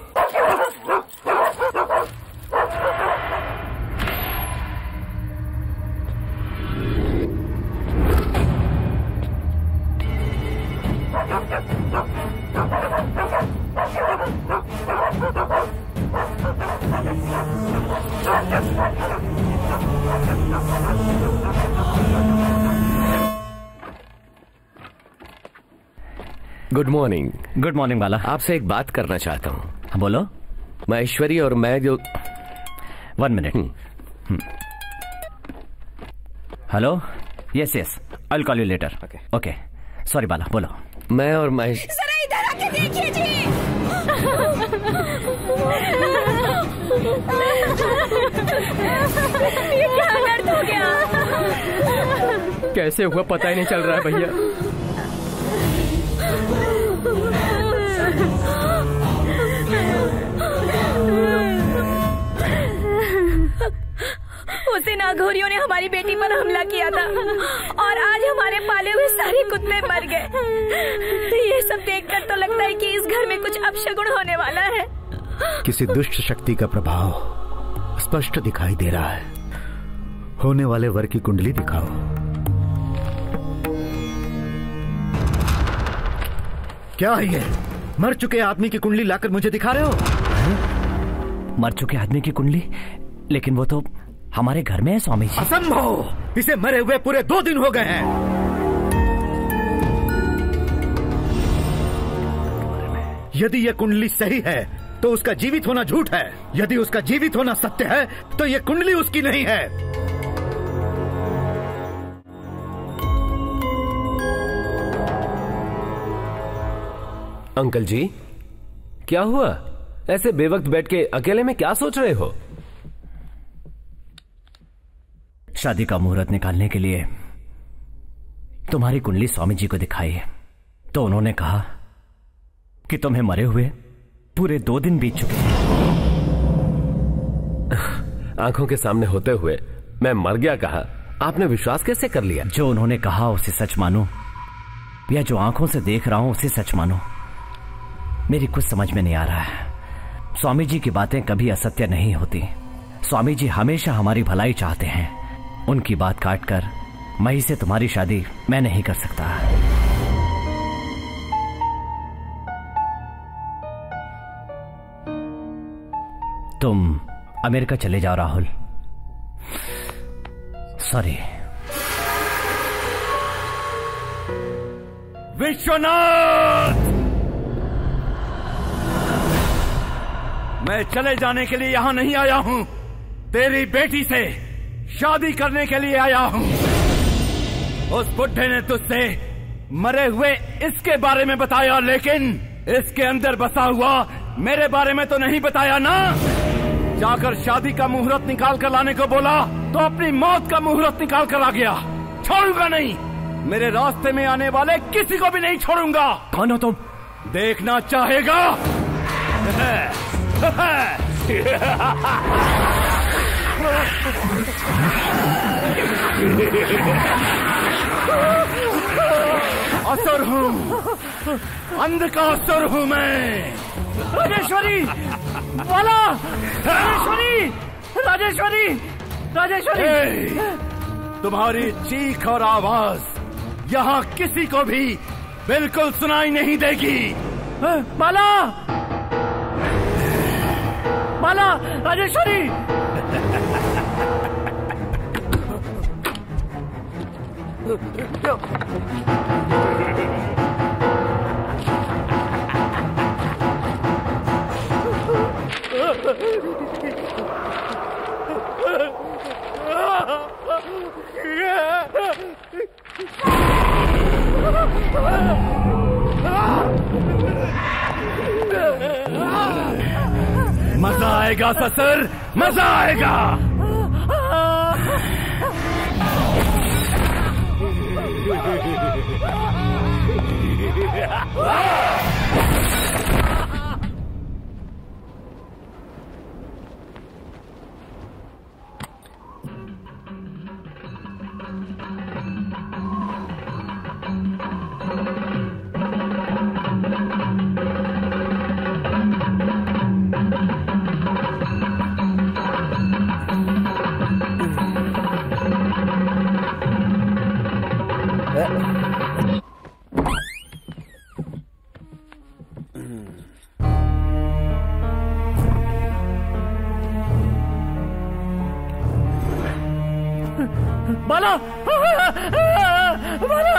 Good morning. गुड मॉर्निंग बाला। आपसे एक बात करना चाहता हूँ। बोलो। मैं ऐश्वर्य और मैं जो 1 minute. Hello, yes yes, I will call you later. Okay, sorry Bala, बोलो। मैं और महेश। जरा इधर आके देखिए जी। ये क्या दर्द हो गया? कैसे हुआ पता ही नहीं चल रहा है भैया। उस दिन अघोरियों ने हमारी बेटी पर हमला किया था और आज हमारे पाले हुए सारे कुत्ते मर गए। ये सब देखकर तो लगता है कि इस घर में कुछ अपशगुन होने वाला है। किसी दुष्ट शक्ति का प्रभाव स्पष्ट दिखाई दे रहा है। होने वाले वर की कुंडली दिखाओ। क्या है ये? मर चुके आदमी की कुंडली लाकर मुझे दिखा रहे हो? मर चुके आदमी की कुंडली? लेकिन वो तो हमारे घर में है स्वामी जी। असंभव! इसे मरे हुए पूरे 2 दिन हो गए हैं। यदि यह कुंडली सही है तो उसका जीवित होना झूठ है। यदि उसका जीवित होना सत्य है तो यह कुंडली उसकी नहीं है। अंकल जी, क्या हुआ? ऐसे बेवक्त बैठ के अकेले में क्या सोच रहे हो? शादी का मुहूर्त निकालने के लिए तुम्हारी कुंडली स्वामी जी को दिखाई है तो उन्होंने कहा कि तुम्हें मरे हुए पूरे 2 दिन बीत चुके हैं। आंखों के सामने होते हुए मैं मर गया कहा, आपने विश्वास कैसे कर लिया? जो उन्होंने कहा उसे सच मानो या जो आंखों से देख रहा हूं उसे सच मानो, मेरी कुछ समझ में नहीं आ रहा है। स्वामी जी की बातें कभी असत्य नहीं होती। स्वामी जी हमेशा हमारी भलाई चाहते हैं। उनकी बात काटकर मई से तुम्हारी शादी मैं नहीं कर सकता। तुम अमेरिका चले जाओ राहुल। सॉरी। विश्वनाथ, मैं चले जाने के लिए यहां नहीं आया हूं, तेरी बेटी से शादी करने के लिए आया हूं। उस बुड्ढे ने तुझसे मरे हुए इसके बारे में बताया, लेकिन इसके अंदर बसा हुआ मेरे बारे में तो नहीं बताया ना। जाकर शादी का मुहूर्त निकाल कर लाने को बोला तो अपनी मौत का मुहूर्त निकाल कर आ गया। छोड़ूंगा नहीं, मेरे रास्ते में आने वाले किसी को भी नहीं छोड़ूंगा। कौन हो तुम? देखना चाहेगा? असुर हूँ, अंध का असुर हूँ मैं। राजेश्वरी, वाला, राजेश्वरी, राजेश्वरी, राजेश्वरी। तुम्हारी चीख और आवाज यहाँ किसी को भी बिल्कुल सुनाई नहीं देगी। बाला, बाला, राजेश्वरी। मजा आएगा ससुर, मजा आएगा। बाला, बाला।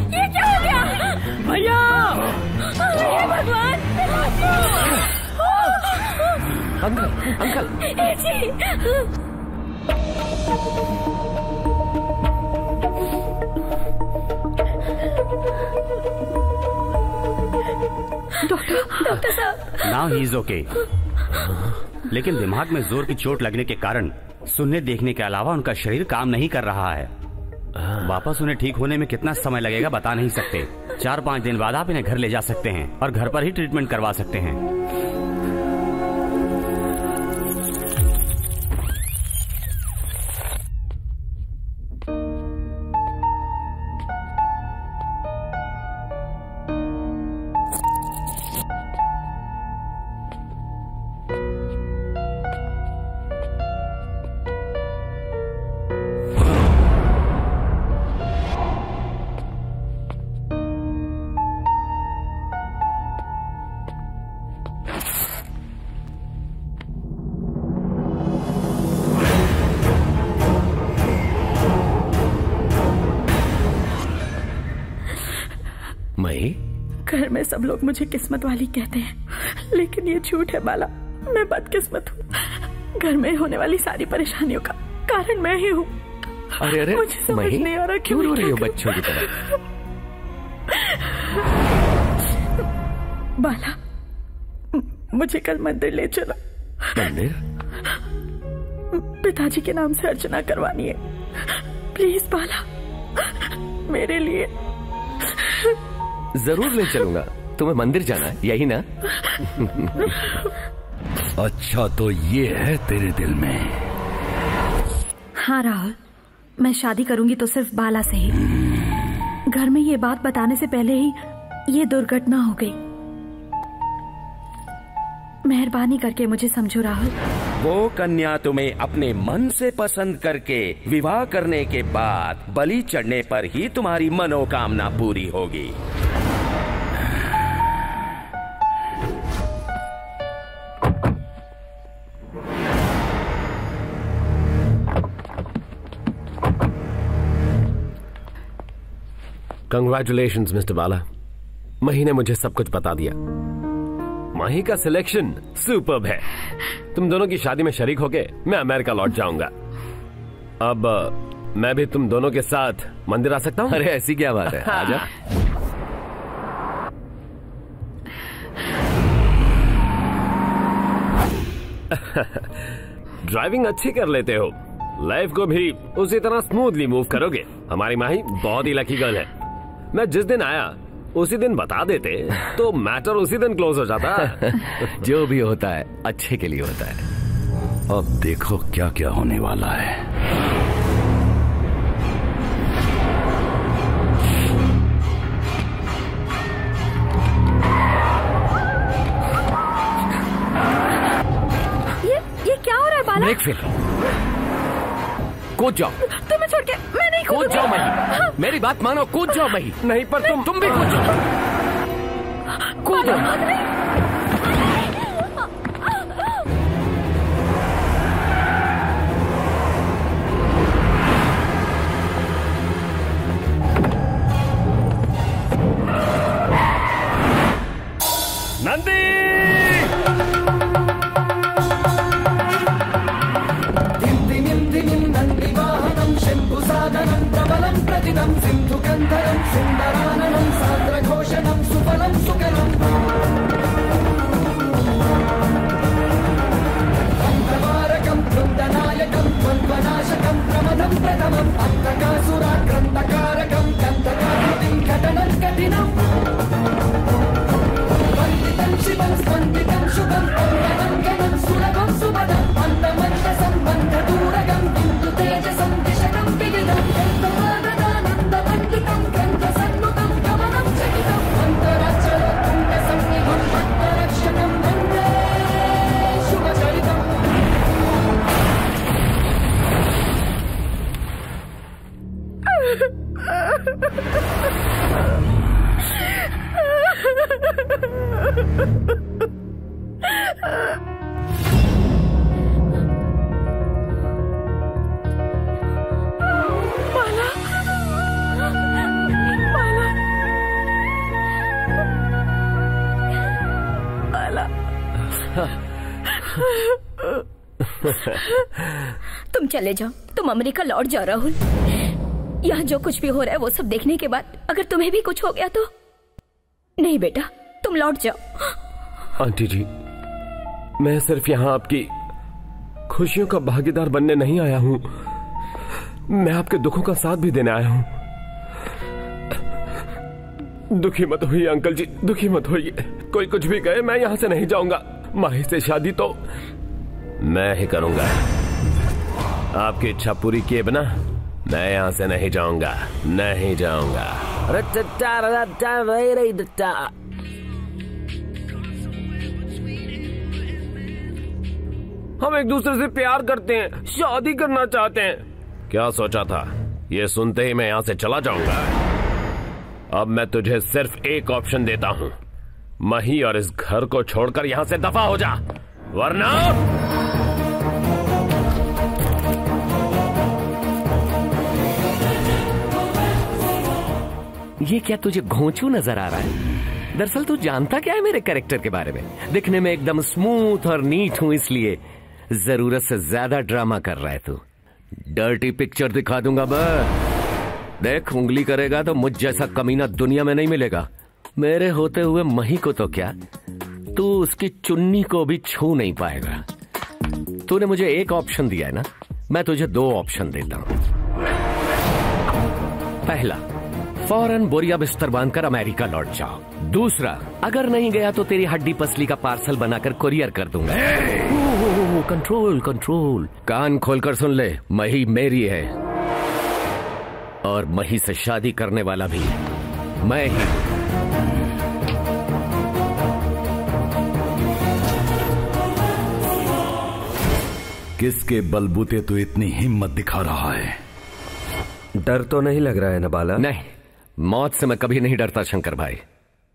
ये क्या हो गया? भैया! हे भगवान! Uncle, uncle. डॉक्टर साहब। नाउ ही इज ओके, लेकिन दिमाग में जोर की चोट लगने के कारण सुनने देखने के अलावा उनका शरीर काम नहीं कर रहा है। वापस उन्हें ठीक होने में कितना समय लगेगा बता नहीं सकते। 4-5 दिन बाद आप इन्हें घर ले जा सकते हैं और घर पर ही ट्रीटमेंट करवा सकते हैं। घर में सब लोग मुझे किस्मत वाली कहते हैं, लेकिन ये झूठ है बाला। मैं बदकिस्मत हूँ। घर में होने वाली सारी परेशानियों का कारण मैं ही हूँ। अरे अरे मुझे समझ नहीं आ रहा क्यों रो रही हो बच्चों की तरह? बाला, मुझे कल मंदिर ले चला। मंदिर? पिताजी के नाम से अर्चना करवानी है। प्लीज बाला, मेरे लिए। जरूर ले चलूंगा। तुम्हें मंदिर जाना है, यही ना? अच्छा, तो ये है तेरे दिल में? हाँ राहुल, मैं शादी करूंगी तो सिर्फ बाला से ही। घर में ये बात बताने से पहले ही ये दुर्घटना हो गई। मेहरबानी करके मुझे समझो राहुल। वो कन्या तुम्हें अपने मन से पसंद करके विवाह करने के बाद बलि चढ़ने पर ही तुम्हारी मनोकामना पूरी होगी। कंग्रेचुलेशंस मिस्टर बाला, मही ने मुझे सब कुछ बता दिया। माही का सिलेक्शन सुपर्ब है। तुम दोनों की शादी में शरीक होके मैं अमेरिका लौट जाऊंगा। अब मैं भी तुम दोनों के साथ मंदिर आ सकता हूँ? अरे ऐसी क्या बात है, आजा। ड्राइविंग अच्छी कर लेते हो, लाइफ को भी उसी तरह स्मूथली मूव करोगे। हमारी माही बहुत ही लकी गर्ल है। मैं जिस दिन आया उसी दिन बता देते तो मैटर उसी दिन क्लोज हो जाता। जो भी होता है अच्छे के लिए होता है। अब देखो क्या क्या होने वाला है। ये क्या हो रहा है बाला? Brake fail. कूद जाओ। तुम्हें छोड़ के मैं नहीं कूद जाओ मही। मेरी बात मानो, कूद जाओ मही। नहीं पर तुम भी कूद जाओ। कूद जाओ। नंदी! शम्भुसादनं प्रबलं प्रतिदं सिन्धुकन्धरं सुन्दराननं सान्द्रघोषणं सुफलं सुकरम् अन्धवारकं वृन्दनायकं द्वन्द्वनाशकं प्रमदं प्रथमम् अन्धकासुराक्रन्दकारकं गन्धकाकृतिं घटनं कठिनम् वन्दितं शिवं स्पन्दितं शुभं पवनं गणं सुलभं सुमदं मन्दमन्दसम्बन्धदूरगं बिन्दु तेजसं दिशकं विदितं ग्रन्थमानदानन्दमण्डितं ग्रन्थसन्मुखं गमनं चकितम् अन्तराक्षरकुण्डसंनिभं भक्तरक्षकं वन्दे शुभचरितम्। तुम चले जाओ, तुम अमेरिका लौट जाओ राहुल। यहाँ जो कुछ भी हो रहा है वो सब देखने के बाद अगर तुम्हें भी कुछ हो गया तो। नहीं बेटा, तुम लौट जाओ। आंटी जी, मैं सिर्फ यहाँ आपकी खुशियों का भागीदार बनने नहीं आया हूँ, मैं आपके दुखों का साथ भी देने आया हूँ। दुखी मत होइए अंकल जी, दुखी मत होइए। कोई कुछ भी कहे, मैं यहाँ से नहीं जाऊंगा। माही से शादी तो मैं ही करूंगा। आपकी इच्छा पूरी किए बिना मैं यहाँ से नहीं जाऊंगा, नहीं जाऊंगा। हम एक दूसरे से प्यार करते हैं, शादी करना चाहते हैं। क्या सोचा था? ये सुनते ही मैं यहाँ से चला जाऊंगा। अब मैं तुझे सिर्फ एक ऑप्शन देता हूँ, मही और इस घर को छोड़कर यहाँ से दफा हो जा, वरना ये क्या तुझे घोंचू नजर आ रहा है? दरअसल तू जानता क्या है मेरे कैरेक्टर के बारे में? दिखने में एकदम स्मूथ और नीट हूं, इसलिए जरूरत से ज्यादा ड्रामा कर रहा है तू। डर्टी पिक्चर दिखा दूंगा बस। देख, उंगली करेगा तो मुझ जैसा कमीना दुनिया में नहीं मिलेगा। मेरे होते हुए मही को तो क्या, तू उसकी चुन्नी को भी छू नहीं पाएगा। तूने मुझे एक ऑप्शन दिया है ना, मैं तुझे 2 ऑप्शन देता हूं। पहला, फौरन बोरिया बिस्तर बांधकर अमेरिका लौट जाओ। दूसरा, अगर नहीं गया तो तेरी हड्डी पसली का पार्सल बनाकर कुरियर कर दूंगा। Control control. कान खोलकर सुन ले, मही मेरी है और मही से शादी करने वाला भी मैं ही। किसके बलबूते तू इतनी हिम्मत दिखा रहा है? डर तो नहीं लग रहा है ना बाला? नहीं, मौत से मैं कभी नहीं डरता शंकर भाई।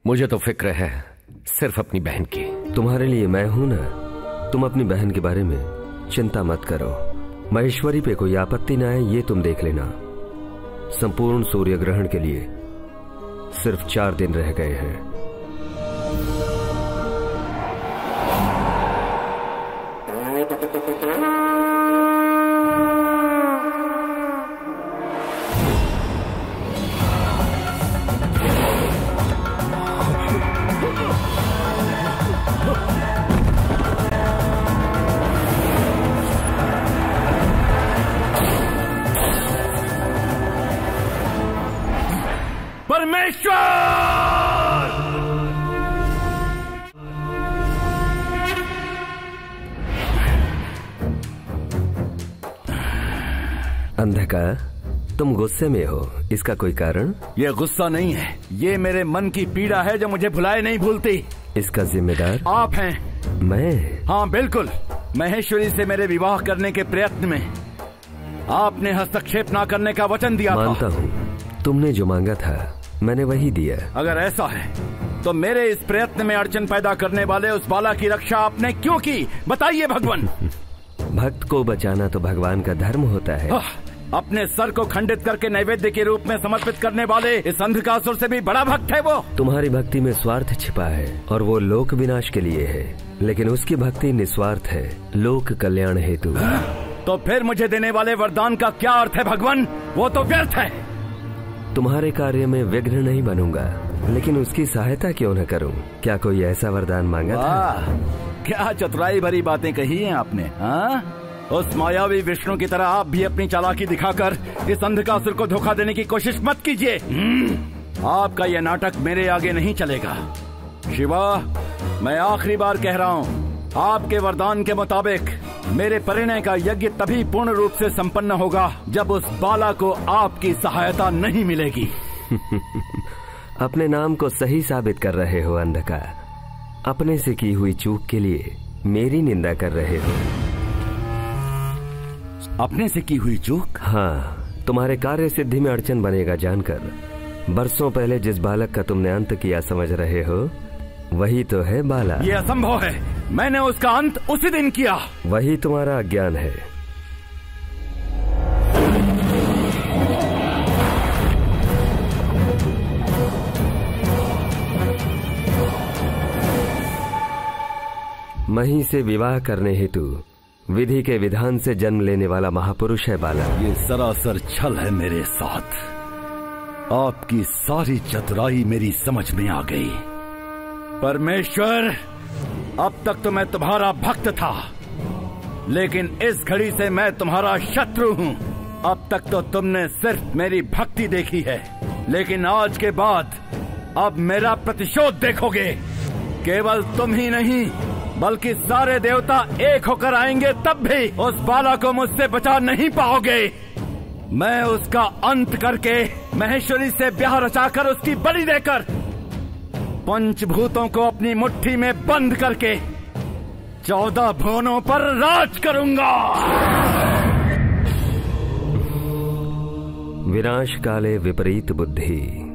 मुझे तो फिक्र है सिर्फ अपनी बहन की। तुम्हारे लिए मैं हूं ना, तुम अपनी बहन के बारे में चिंता मत करो। महेश्वरी पे कोई आपत्ति ना आए ये तुम देख लेना। संपूर्ण सूर्य ग्रहण के लिए सिर्फ 4 दिन रह गए हैं। अंधकार, तुम गुस्से में हो, इसका कोई कारण? ये गुस्सा नहीं है, ये मेरे मन की पीड़ा है जो मुझे भुलाए नहीं भूलती। इसका जिम्मेदार आप हैं। मैं? हाँ बिल्कुल। महेश्वरी से मेरे विवाह करने के प्रयत्न में आपने हस्तक्षेप न करने का वचन दिया था। मानता हूँ, तुमने जो मांगा था मैंने वही दिया। अगर ऐसा है तो मेरे इस प्रयत्न में अड़चन पैदा करने वाले उस बाला की रक्षा आपने क्यों की? बताइए भगवान। भक्त को बचाना तो भगवान का धर्म होता है। अपने सर को खंडित करके नैवेद्य के रूप में समर्पित करने वाले इस अंधकासुर से भी बड़ा भक्त है वो। तुम्हारी भक्ति में स्वार्थ छिपा है और वो लोक विनाश के लिए है, लेकिन उसकी भक्ति निस्वार्थ है, लोक कल्याण हेतु। तो फिर मुझे देने वाले वरदान का क्या अर्थ है भगवान? वो तो व्यर्थ है। तुम्हारे कार्य में विघ्न नहीं बनूंगा, लेकिन उसकी सहायता क्यों न करूं? क्या कोई ऐसा वरदान मांगा था? क्या चतुराई भरी बातें कही हैं आपने। उस मायावी विष्णु की तरह आप भी अपनी चालाकी दिखाकर इस अंधकासुर को धोखा देने की कोशिश मत कीजिए। आपका यह नाटक मेरे आगे नहीं चलेगा। शिवा, मैं आखिरी बार कह रहा हूँ, आपके वरदान के मुताबिक मेरे परिणय का यज्ञ तभी पूर्ण रूप से संपन्न होगा जब उस बाला को आपकी सहायता नहीं मिलेगी। अपने नाम को सही साबित कर रहे हो अंधकार। अपने से की हुई चूक के लिए मेरी निंदा कर रहे हो। अपने से की हुई चूक? हाँ, तुम्हारे कार्य सिद्धि में अड़चन बनेगा जानकर बरसों पहले जिस बालक का तुमने अंत किया समझ रहे हो, वही तो है बाला। ये असंभव है, मैंने उसका अंत उसी दिन किया। वही तुम्हारा अज्ञान है। मही से विवाह करने हेतु विधि के विधान से जन्म लेने वाला महापुरुष है बाला। ये सरासर छल है मेरे साथ। आपकी सारी चतुराई मेरी समझ में आ गई। परमेश्वर, अब तक तो मैं तुम्हारा भक्त था, लेकिन इस घड़ी से मैं तुम्हारा शत्रु हूँ। अब तक तो तुमने सिर्फ मेरी भक्ति देखी है, लेकिन आज के बाद अब मेरा प्रतिशोध देखोगे। केवल तुम ही नहीं बल्कि सारे देवता एक होकर आएंगे, तब भी उस बाला को मुझसे बचा नहीं पाओगे। मैं उसका अंत करके महेश्वरी से ब्याह रचाकर उसकी बलि देकर पंचभूतों को अपनी मुट्ठी में बंद करके 14 भुवनों पर राज करूंगा। विनाश काले विपरीत बुद्धि।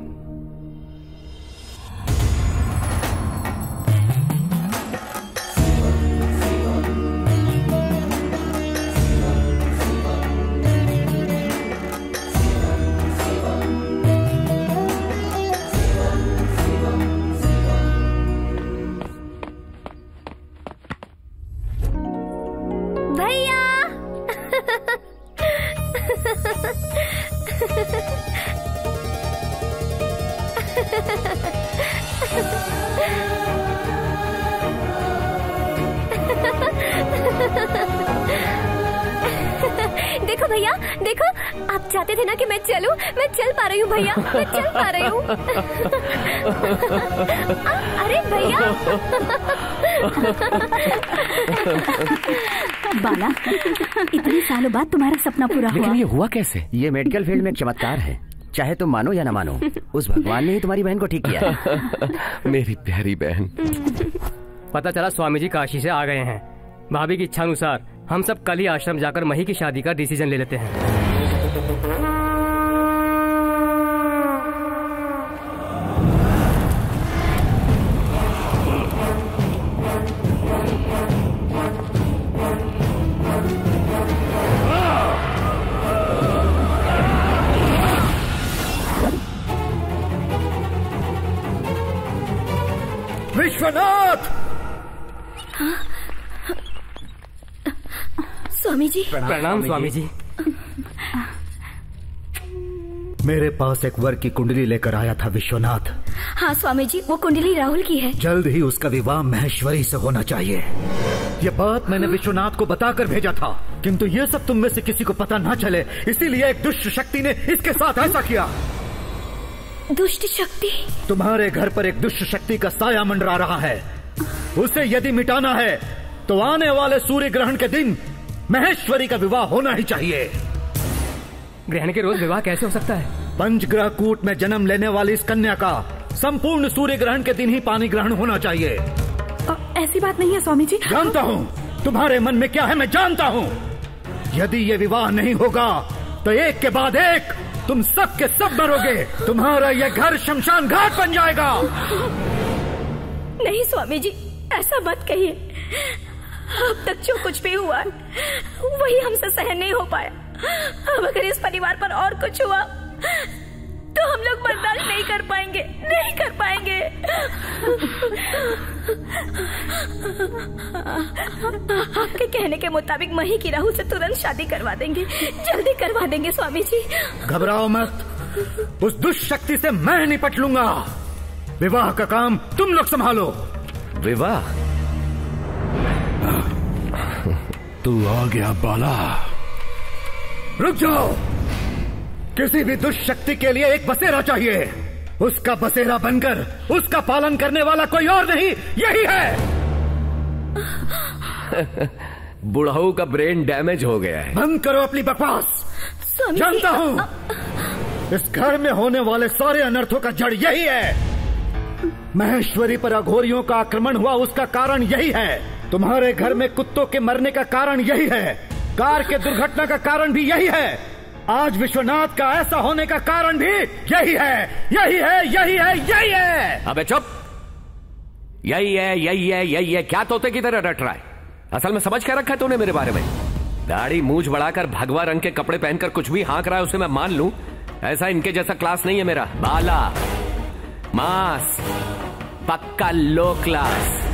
देखो भैया, देखो, आप चाहते थे ना कि मैं चलूं, मैं चल पा रही हूँ भैया, मैं चल पा रही हूँ। अरे भैया। बाला, इतने सालों बाद तुम्हारा सपना पूरा हुआ। लेकिन ये हुआ कैसे? ये मेडिकल फील्ड में एक चमत्कार है, चाहे तुम मानो या ना मानो, उस भगवान ने ही तुम्हारी बहन को ठीक किया है। मेरी प्यारी बहन। पता चला स्वामी जी काशी से आ गए हैं। भाभी की इच्छा अनुसार हम सब कल ही आश्रम जाकर मही की शादी का डिसीजन ले लेते हैं। विश्वनाथ! स्वामी जी। प्रणाम स्वामी जी। मेरे पास एक वर की कुंडली लेकर आया था विश्वनाथ। हाँ स्वामी जी, वो कुंडली राहुल की है। जल्द ही उसका विवाह महेश्वरी से होना चाहिए। ये बात मैंने विश्वनाथ को बताकर भेजा था, किंतु ये सब तुम में से किसी को पता ना चले, इसीलिए एक दुष्ट शक्ति ने इसके साथ ऐसा किया। दुष्ट शक्ति? तुम्हारे घर पर एक दुष्ट शक्ति का साया मंडरा रहा है। उसे यदि मिटाना है तो आने वाले सूर्य ग्रहण के दिन महेश्वरी का विवाह होना ही चाहिए। ग्रहण के रोज विवाह कैसे हो सकता है? पंचग्रह कूट में जन्म लेने वाली इस कन्या का संपूर्ण सूर्य ग्रहण के दिन ही पानी ग्रहण होना चाहिए। ऐसी बात नहीं है स्वामी जी। जानता हूँ तुम्हारे मन में क्या है, मैं जानता हूँ। यदि ये विवाह नहीं होगा तो एक के बाद एक तुम सब के सब मरोगे। तुम्हारा यह घर शमशान घाट बन जाएगा। नहीं स्वामी जी, ऐसा मत कहिए। अब तक जो कुछ भी हुआ वही हमसे सहन नहीं हो पाया। अब अगर इस परिवार पर और कुछ हुआ तो हम लोग बर्दाश्त नहीं कर पाएंगे, नहीं कर पाएंगे। आपके कहने के मुताबिक मही की राहु से तुरंत शादी करवा देंगे, जल्दी करवा देंगे स्वामी जी। घबराओ मत, उस दुष्ट शक्ति से मैं निपट लूंगा। विवाह का काम तुम लोग संभालो। विवाह? तू आ गया बाला। रुक जाओ। किसी भी दुष्ट शक्ति के लिए एक बसेरा चाहिए। उसका बसेरा बनकर उसका पालन करने वाला कोई और नहीं, यही है। बुढ़ाऊ का ब्रेन डैमेज हो गया है। बंद करो अपनी बकवास। जानता हूँ इस घर में होने वाले सारे अनर्थों का जड़ यही है। महेश्वरी पर अघोरियों का आक्रमण हुआ, उसका कारण यही है। तुम्हारे घर में कुत्तों के मरने का कारण यही है। कार के दुर्घटना का कारण भी यही है। आज विश्वनाथ का ऐसा होने का कारण भी यही है, यही है, यही है, यही है। अबे चुप। यही है, यही है, यही है, क्या तोते की तरह रट रहा है? असल में समझ क्या रखा है तूने मेरे बारे में? दाढ़ी मूंछ बढ़ाकर भगवा रंग के कपड़े पहनकर कुछ भी हाँक रहा है उसे मैं मान लूं, ऐसा इनके जैसा क्लास नहीं है मेरा। बाला, मास, पक्का लो क्लास।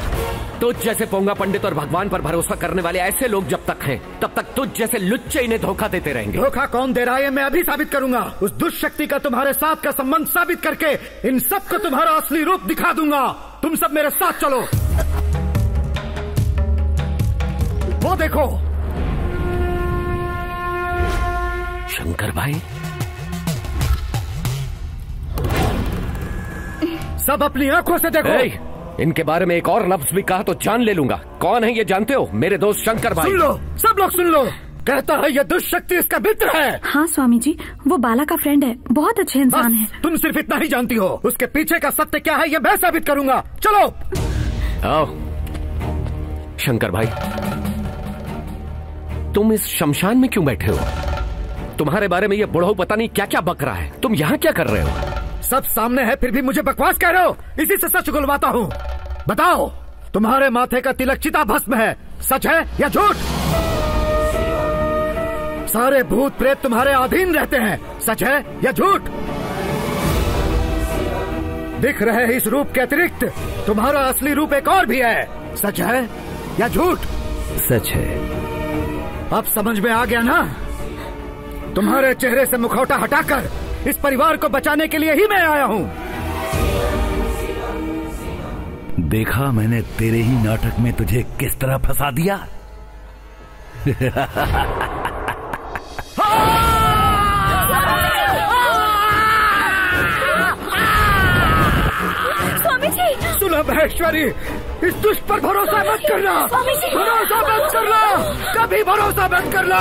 तुझ जैसे पोंगा पंडित और भगवान पर भरोसा करने वाले ऐसे लोग जब तक हैं, तब तक तुझ जैसे लुच्चे इन्हें धोखा देते रहेंगे। धोखा कौन दे रहा है मैं अभी साबित करूंगा। उस दुष्ट शक्ति का तुम्हारे साथ का संबंध साबित करके इन सब को तुम्हारा असली रूप दिखा दूंगा। तुम सब मेरे साथ चलो। वो देखो, शंकर भाई, सब अपनी आंखों से देखो। इनके बारे में एक और लफ्ज भी कहा तो जान ले लूंगा। कौन है ये जानते हो? मेरे दोस्त शंकर भाई। सुन लो, सब लोग सुन लो। कहता है ये दुष्ट शक्ति इसका मित्र है। हाँ स्वामी जी, वो बाला का फ्रेंड है, बहुत अच्छे इंसान है। तुम सिर्फ इतना ही जानती हो, उसके पीछे का सत्य क्या है ये मैं साबित करूंगा। चलो आओ। शंकर भाई, तुम इस शमशान में क्यों बैठे हो? तुम्हारे बारे में ये बुढ़ऊ पता नहीं क्या क्या बक रहा है। तुम यहाँ क्या कर रहे हो? सब सामने है फिर भी मुझे बकवास कह रहे हो? इसी से सच गुलवाता हूँ। बताओ, तुम्हारे माथे का तिलक चिता भस्म है, सच है या झूठ? सारे भूत प्रेत तुम्हारे अधीन रहते हैं, सच है या झूठ? दिख रहे इस रूप के अतिरिक्त तुम्हारा असली रूप एक और भी है, सच है या झूठ? सच है। अब समझ में आ गया ना? तुम्हारे चेहरे से मुखौटा हटाकर इस परिवार को बचाने के लिए ही मैं आया हूँ। देखा मैंने तेरे ही नाटक में तुझे किस तरह फंसा दिया। स्वामी जी, सुनो महेश्वरी, इस दुष्ट पर भरोसा मत करना। स्वामी जी, भरोसा मत करना, कभी भरोसा मत करना।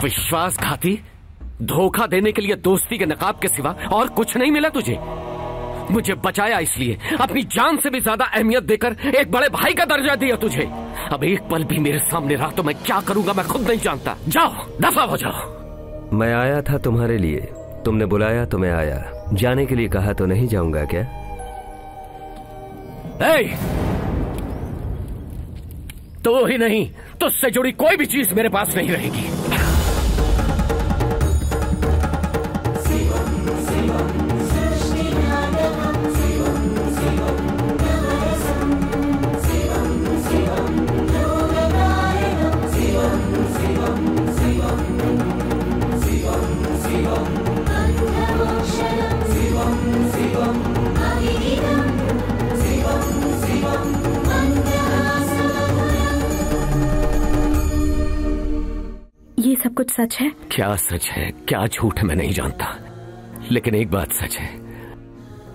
विश्वासघाती, धोखा देने के लिए दोस्ती के नकाब के सिवा और कुछ नहीं मिला तुझे। मुझे बचाया इसलिए अपनी जान से भी ज्यादा अहमियत देकर एक बड़े भाई का दर्जा दिया तुझे। अब एक पल भी मेरे सामने रहा तो मैं क्या करूंगा मैं खुद नहीं जानता। जाओ, दफा हो जाओ। मैं आया था तुम्हारे लिए, तुमने बुलाया तो मैं आया। जाने के लिए कहा तो नहीं जाऊंगा क्या? तो ही नहीं, तुझसे जुड़ी कोई भी चीज मेरे पास नहीं रहेगी। ये सब कुछ सच है? क्या सच है क्या झूठ है मैं नहीं जानता, लेकिन एक बात सच है,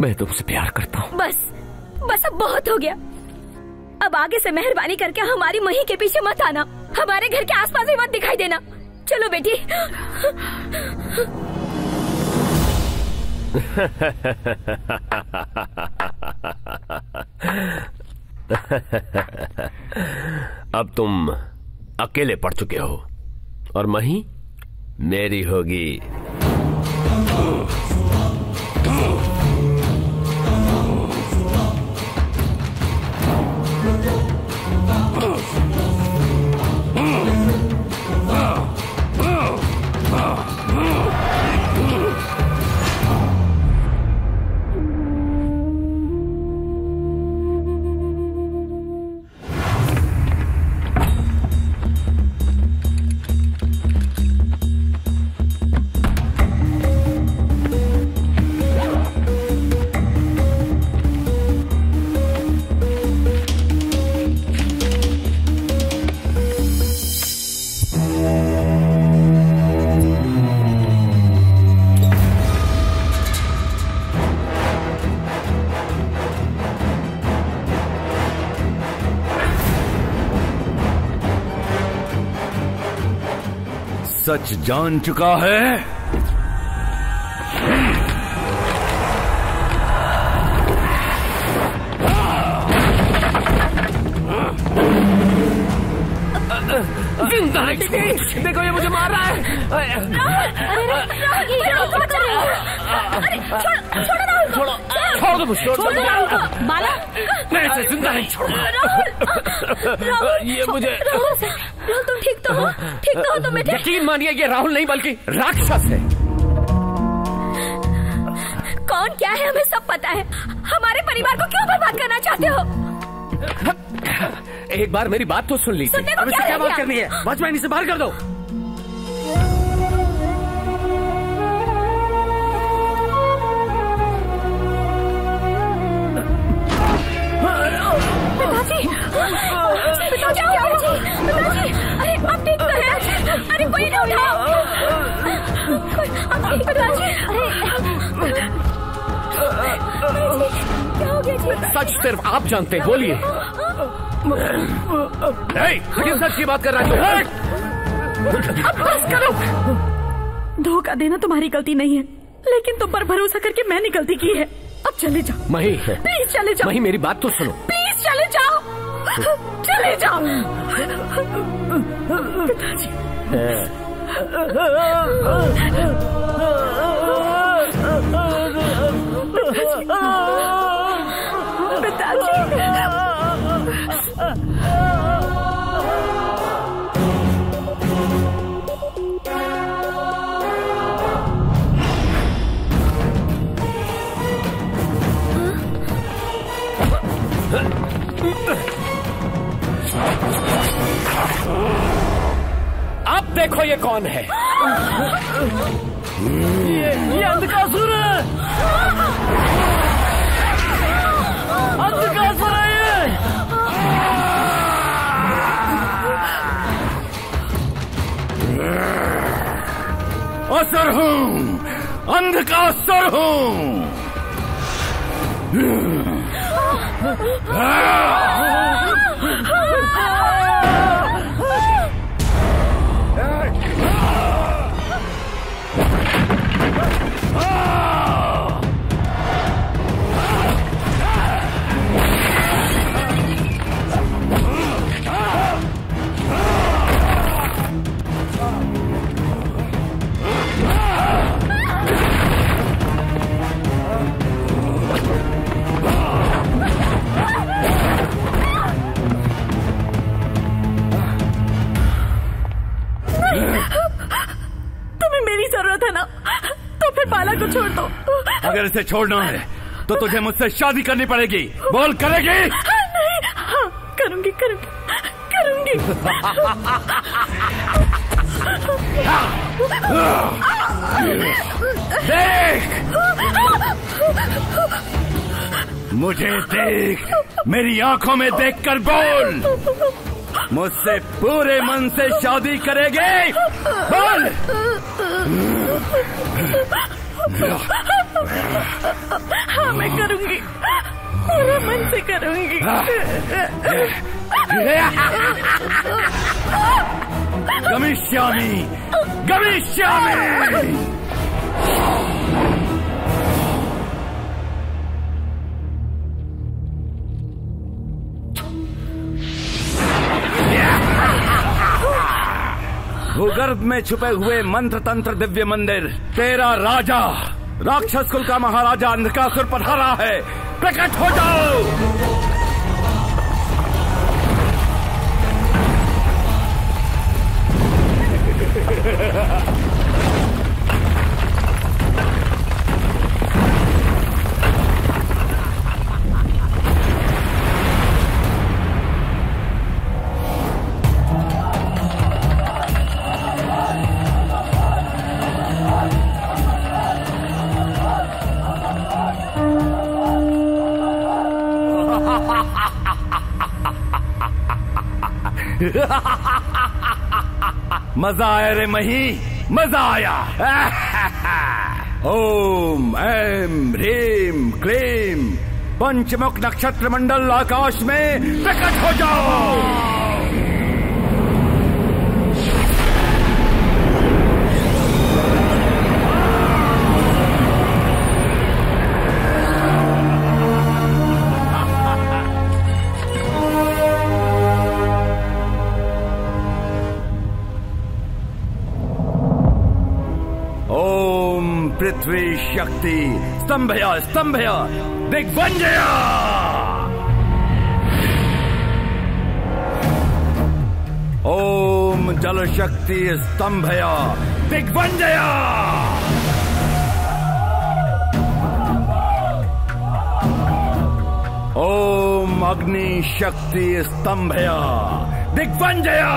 मैं तुमसे प्यार करता हूँ। बस बस अब बहुत हो गया। अब आगे से मेहरबानी करके हमारी मही के पीछे मत आना, हमारे घर के आसपास भी मत दिखाई देना। चलो बेटी। अब तुम अकेले पड़ चुके हो और मही मेरी होगी। सच जान चुका है। जिंदा देखो ये मुझे मार रहा है। छोड़ दो मुझे, बाला मैं इसे जिंदा नहीं छोड़ूंगा। ये मुझे राहुल तुम ठीक तो हो? ठीक तो हो तुम बेटे? यकीन मानिए ये राहुल नहीं बल्कि राक्षस है। कौन क्या है हमें सब पता है। हमारे परिवार को क्यों बर्बाद करना चाहते हो? एक बार मेरी बात तो सुन लीजिए। अब इसे क्या बात करनी है? वॉचमैन इसे बाहर कर दो। पिताजी, पिताजी, अरे आप ठीक तो हैं? अरे कोई ना उठाओ। पिताजी क्या हो गया जी? सच सिर्फ आप जानते हैं, बोलिए। किस सच की बात कर रहा है? अब बस करो। धोखा देना तुम्हारी गलती नहीं है, लेकिन तुम पर भरोसा करके मैंने गलती की है। अब चले जाओ। मही, प्लीज चले जाओ। मही मेरी बात तो सुनो। प्लीज चले जाओ, चले जाओ। पिताजी अब देखो ये कौन है। ये अंधकासुर है। अंधकासुर है ये। असुर हूँ, अंधकासुर हूँ। तुम्हें मेरी जरूरत है ना, तो फिर बाला को छोड़ दो। अगर इसे छोड़ना है तो तुझे मुझसे शादी करनी पड़ेगी। बोल, करेगी? नहीं, हाँ करूंगी करूंगी करूंगी। देख, मुझे देख, मेरी आंखों में देखकर बोल, मुझसे पूरे मन से शादी करेगी? बोल। हाँ मैं करूंगी, पूरे मन से करूंगी। गमिष्यामि, गमिष्यामि। भूगर्भ में छुपे हुए मंत्र तंत्र दिव्य मंदिर, तेरा राजा राक्षस कुल का महाराजा अंधकासुर पधारा है। प्रकट हो जाओ। मजा आया रे मही, मजा आया। ओम ऐम ह्रीम क्लीम पंचमुख नक्षत्र मंडल आकाश में प्रकट हो जाओ। पृथ्वी शक्ति स्तंभया स्तंभया दिग्वंजया। ओम जल शक्ति स्तंभया दिग्वंजया। ओम अग्नि शक्ति स्तंभया दिग्वंजया।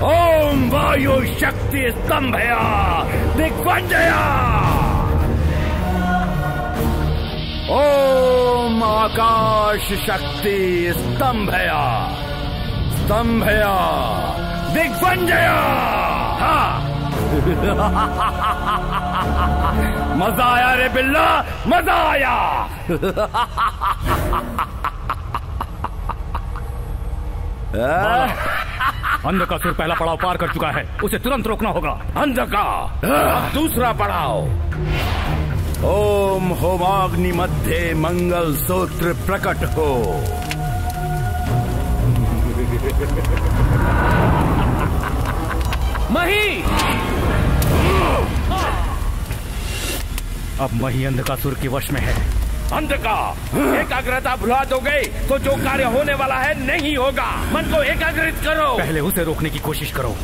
ओम वायु शक्ति स्तंभया दिग्वंजया। ओम आकाश शक्ति स्तंभया स्तंभया दिग्बंजया। मजा आया रे बिल्ला, मजा आया। अंधकासुर पहला पड़ाव पार कर चुका है, उसे तुरंत रोकना होगा। अंधकार अब दूसरा पड़ाव। ओम होमाग्नि मध्य मंगल सूत्र प्रकट हो। मही, अब मही अंधकासुर के वश में है। अंधकार एकाग्रता भुला दोगे तो जो कार्य होने वाला है नहीं होगा। मन को एकाग्रित करो। पहले उसे रोकने की कोशिश करो।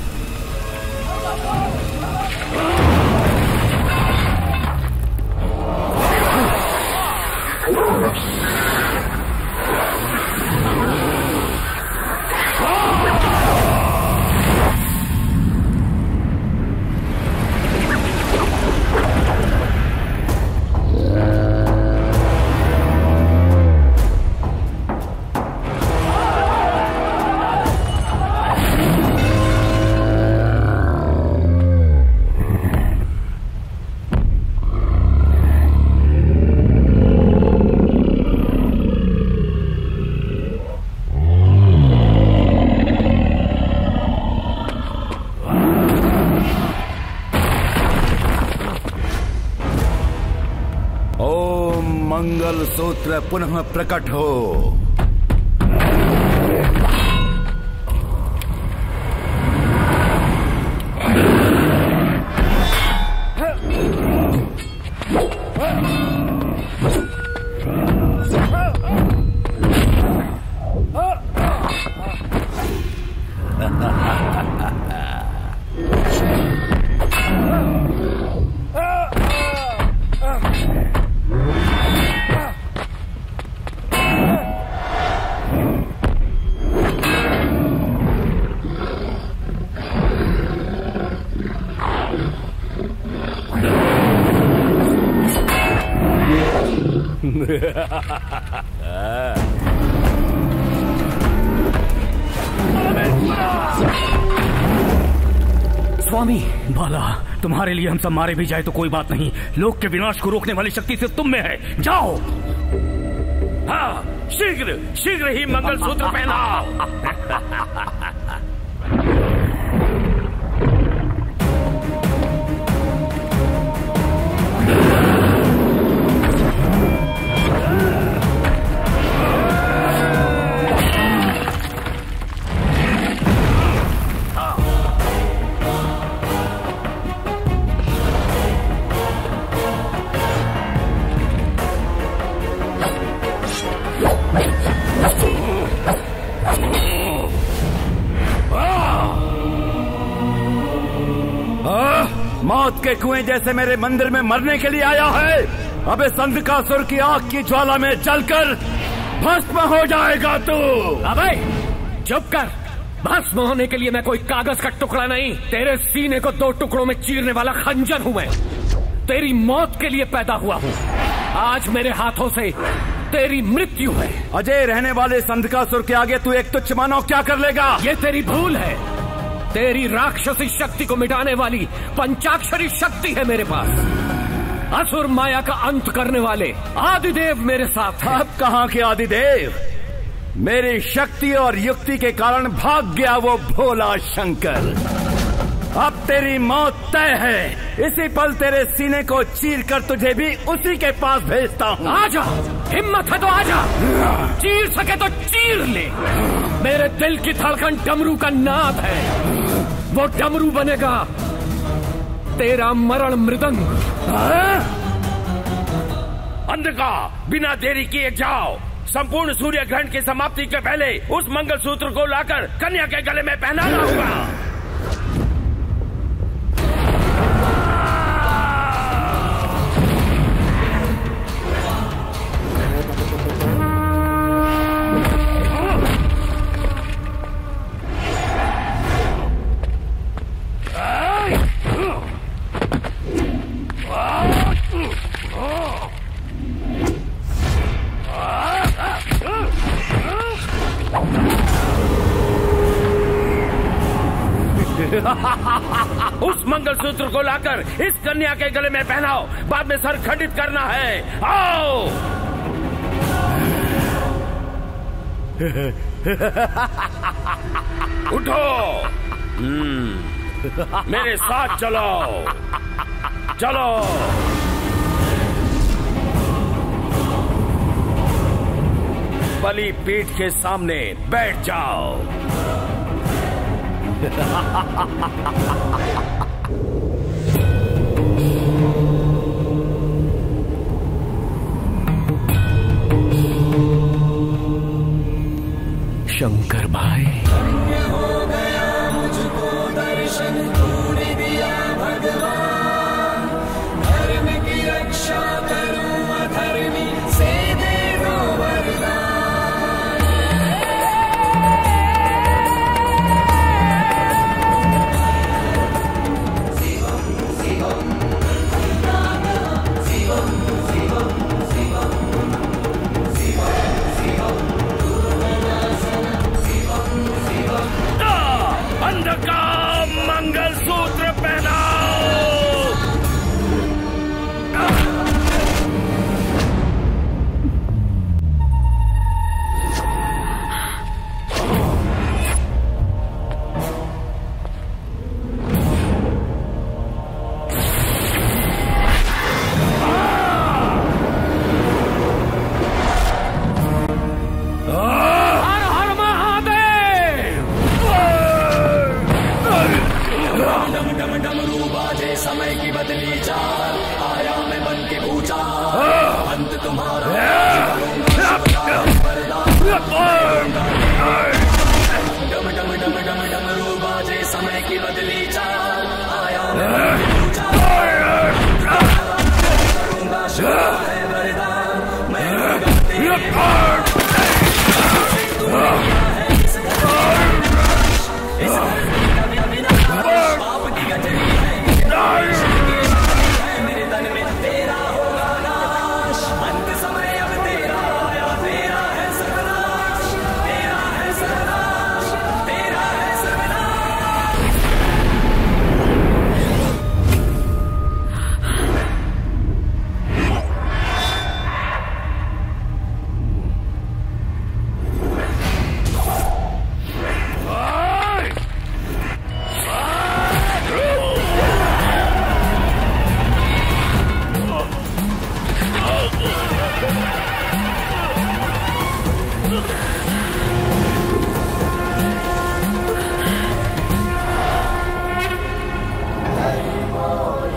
मंगल सूत्र पुनः प्रकट हो। स्वामी बाला, तुम्हारे लिए हम सब मारे भी जाए तो कोई बात नहीं। लोक के विनाश को रोकने वाली शक्ति सिर्फ तुम में है। जाओ। हाँ, शीघ्र शीघ्र ही मंगल सूत्र पहनाओ। मौत के कुएं जैसे मेरे मंदिर में मरने के लिए आया है। अब इस अंधकासुर की आग की ज्वाला में जलकर भस्म हो जाएगा तू। अबे चुप कर। भस्म होने के लिए मैं कोई कागज का टुकड़ा नहीं, तेरे सीने को 2 टुकड़ों में चीरने वाला खंजर हूं मैं। तेरी मौत के लिए पैदा हुआ हूं। आज मेरे हाथों से तेरी मृत्यु है। अजय रहने वाले इस अंधकासुर के आगे तू एक तुच्छ मानव क्या कर लेगा? ये तेरी भूल है। तेरी राक्षसी शक्ति को मिटाने वाली पंचाक्षरी शक्ति है मेरे पास। असुर माया का अंत करने वाले आदिदेव मेरे साथ हैं। अब कहाँ के आदिदेव? मेरी शक्ति और युक्ति के कारण भाग गया वो भोला शंकर। अब तेरी मौत तय है। इसी पल तेरे सीने को चीर कर तुझे भी उसी के पास भेजता हूँ। आजा, हिम्मत है तो आजा। चीर सके तो चीर ले। मेरे दिल की धड़कन डमरू का नाद है। वो डमरू बनेगा तेरा मरण मृदंग। अंधकार, बिना देरी किए जाओ। संपूर्ण सूर्य ग्रहण की समाप्ति के पहले उस मंगल सूत्र को लाकर कन्या के गले में पहनाना होगा। मंगलसूत्र को लाकर इस कन्या के गले में पहनाओ, बाद में सर खंडित करना है। आओ। उठो। मेरे साथ चलो, चलो। बलि पीठ के सामने बैठ जाओ। शंकर भाई, हो गया मुझको दर्शन तूने दिया भगवान, धर्म की रक्षा करूं अधर्मी से दे दो वरदान। अंध का मंगलसूत्र पहनाओ। समय की बदली चाल, आया मैं बन के पूछा अंत तुम्हारा। डम डम डम डम डमरू बाजे समय की बदली चाल, आया मैं बन के पूछा करूंगा शुरू है वरदान। मैं मेरे तन में तेरा होगा नाश, अंत समय अब तेरा आया, तेरा है सर्वनाश, तेरा है सर्वनाश, तेरा है सर्वनाश।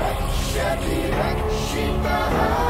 रक्षति रक्षितः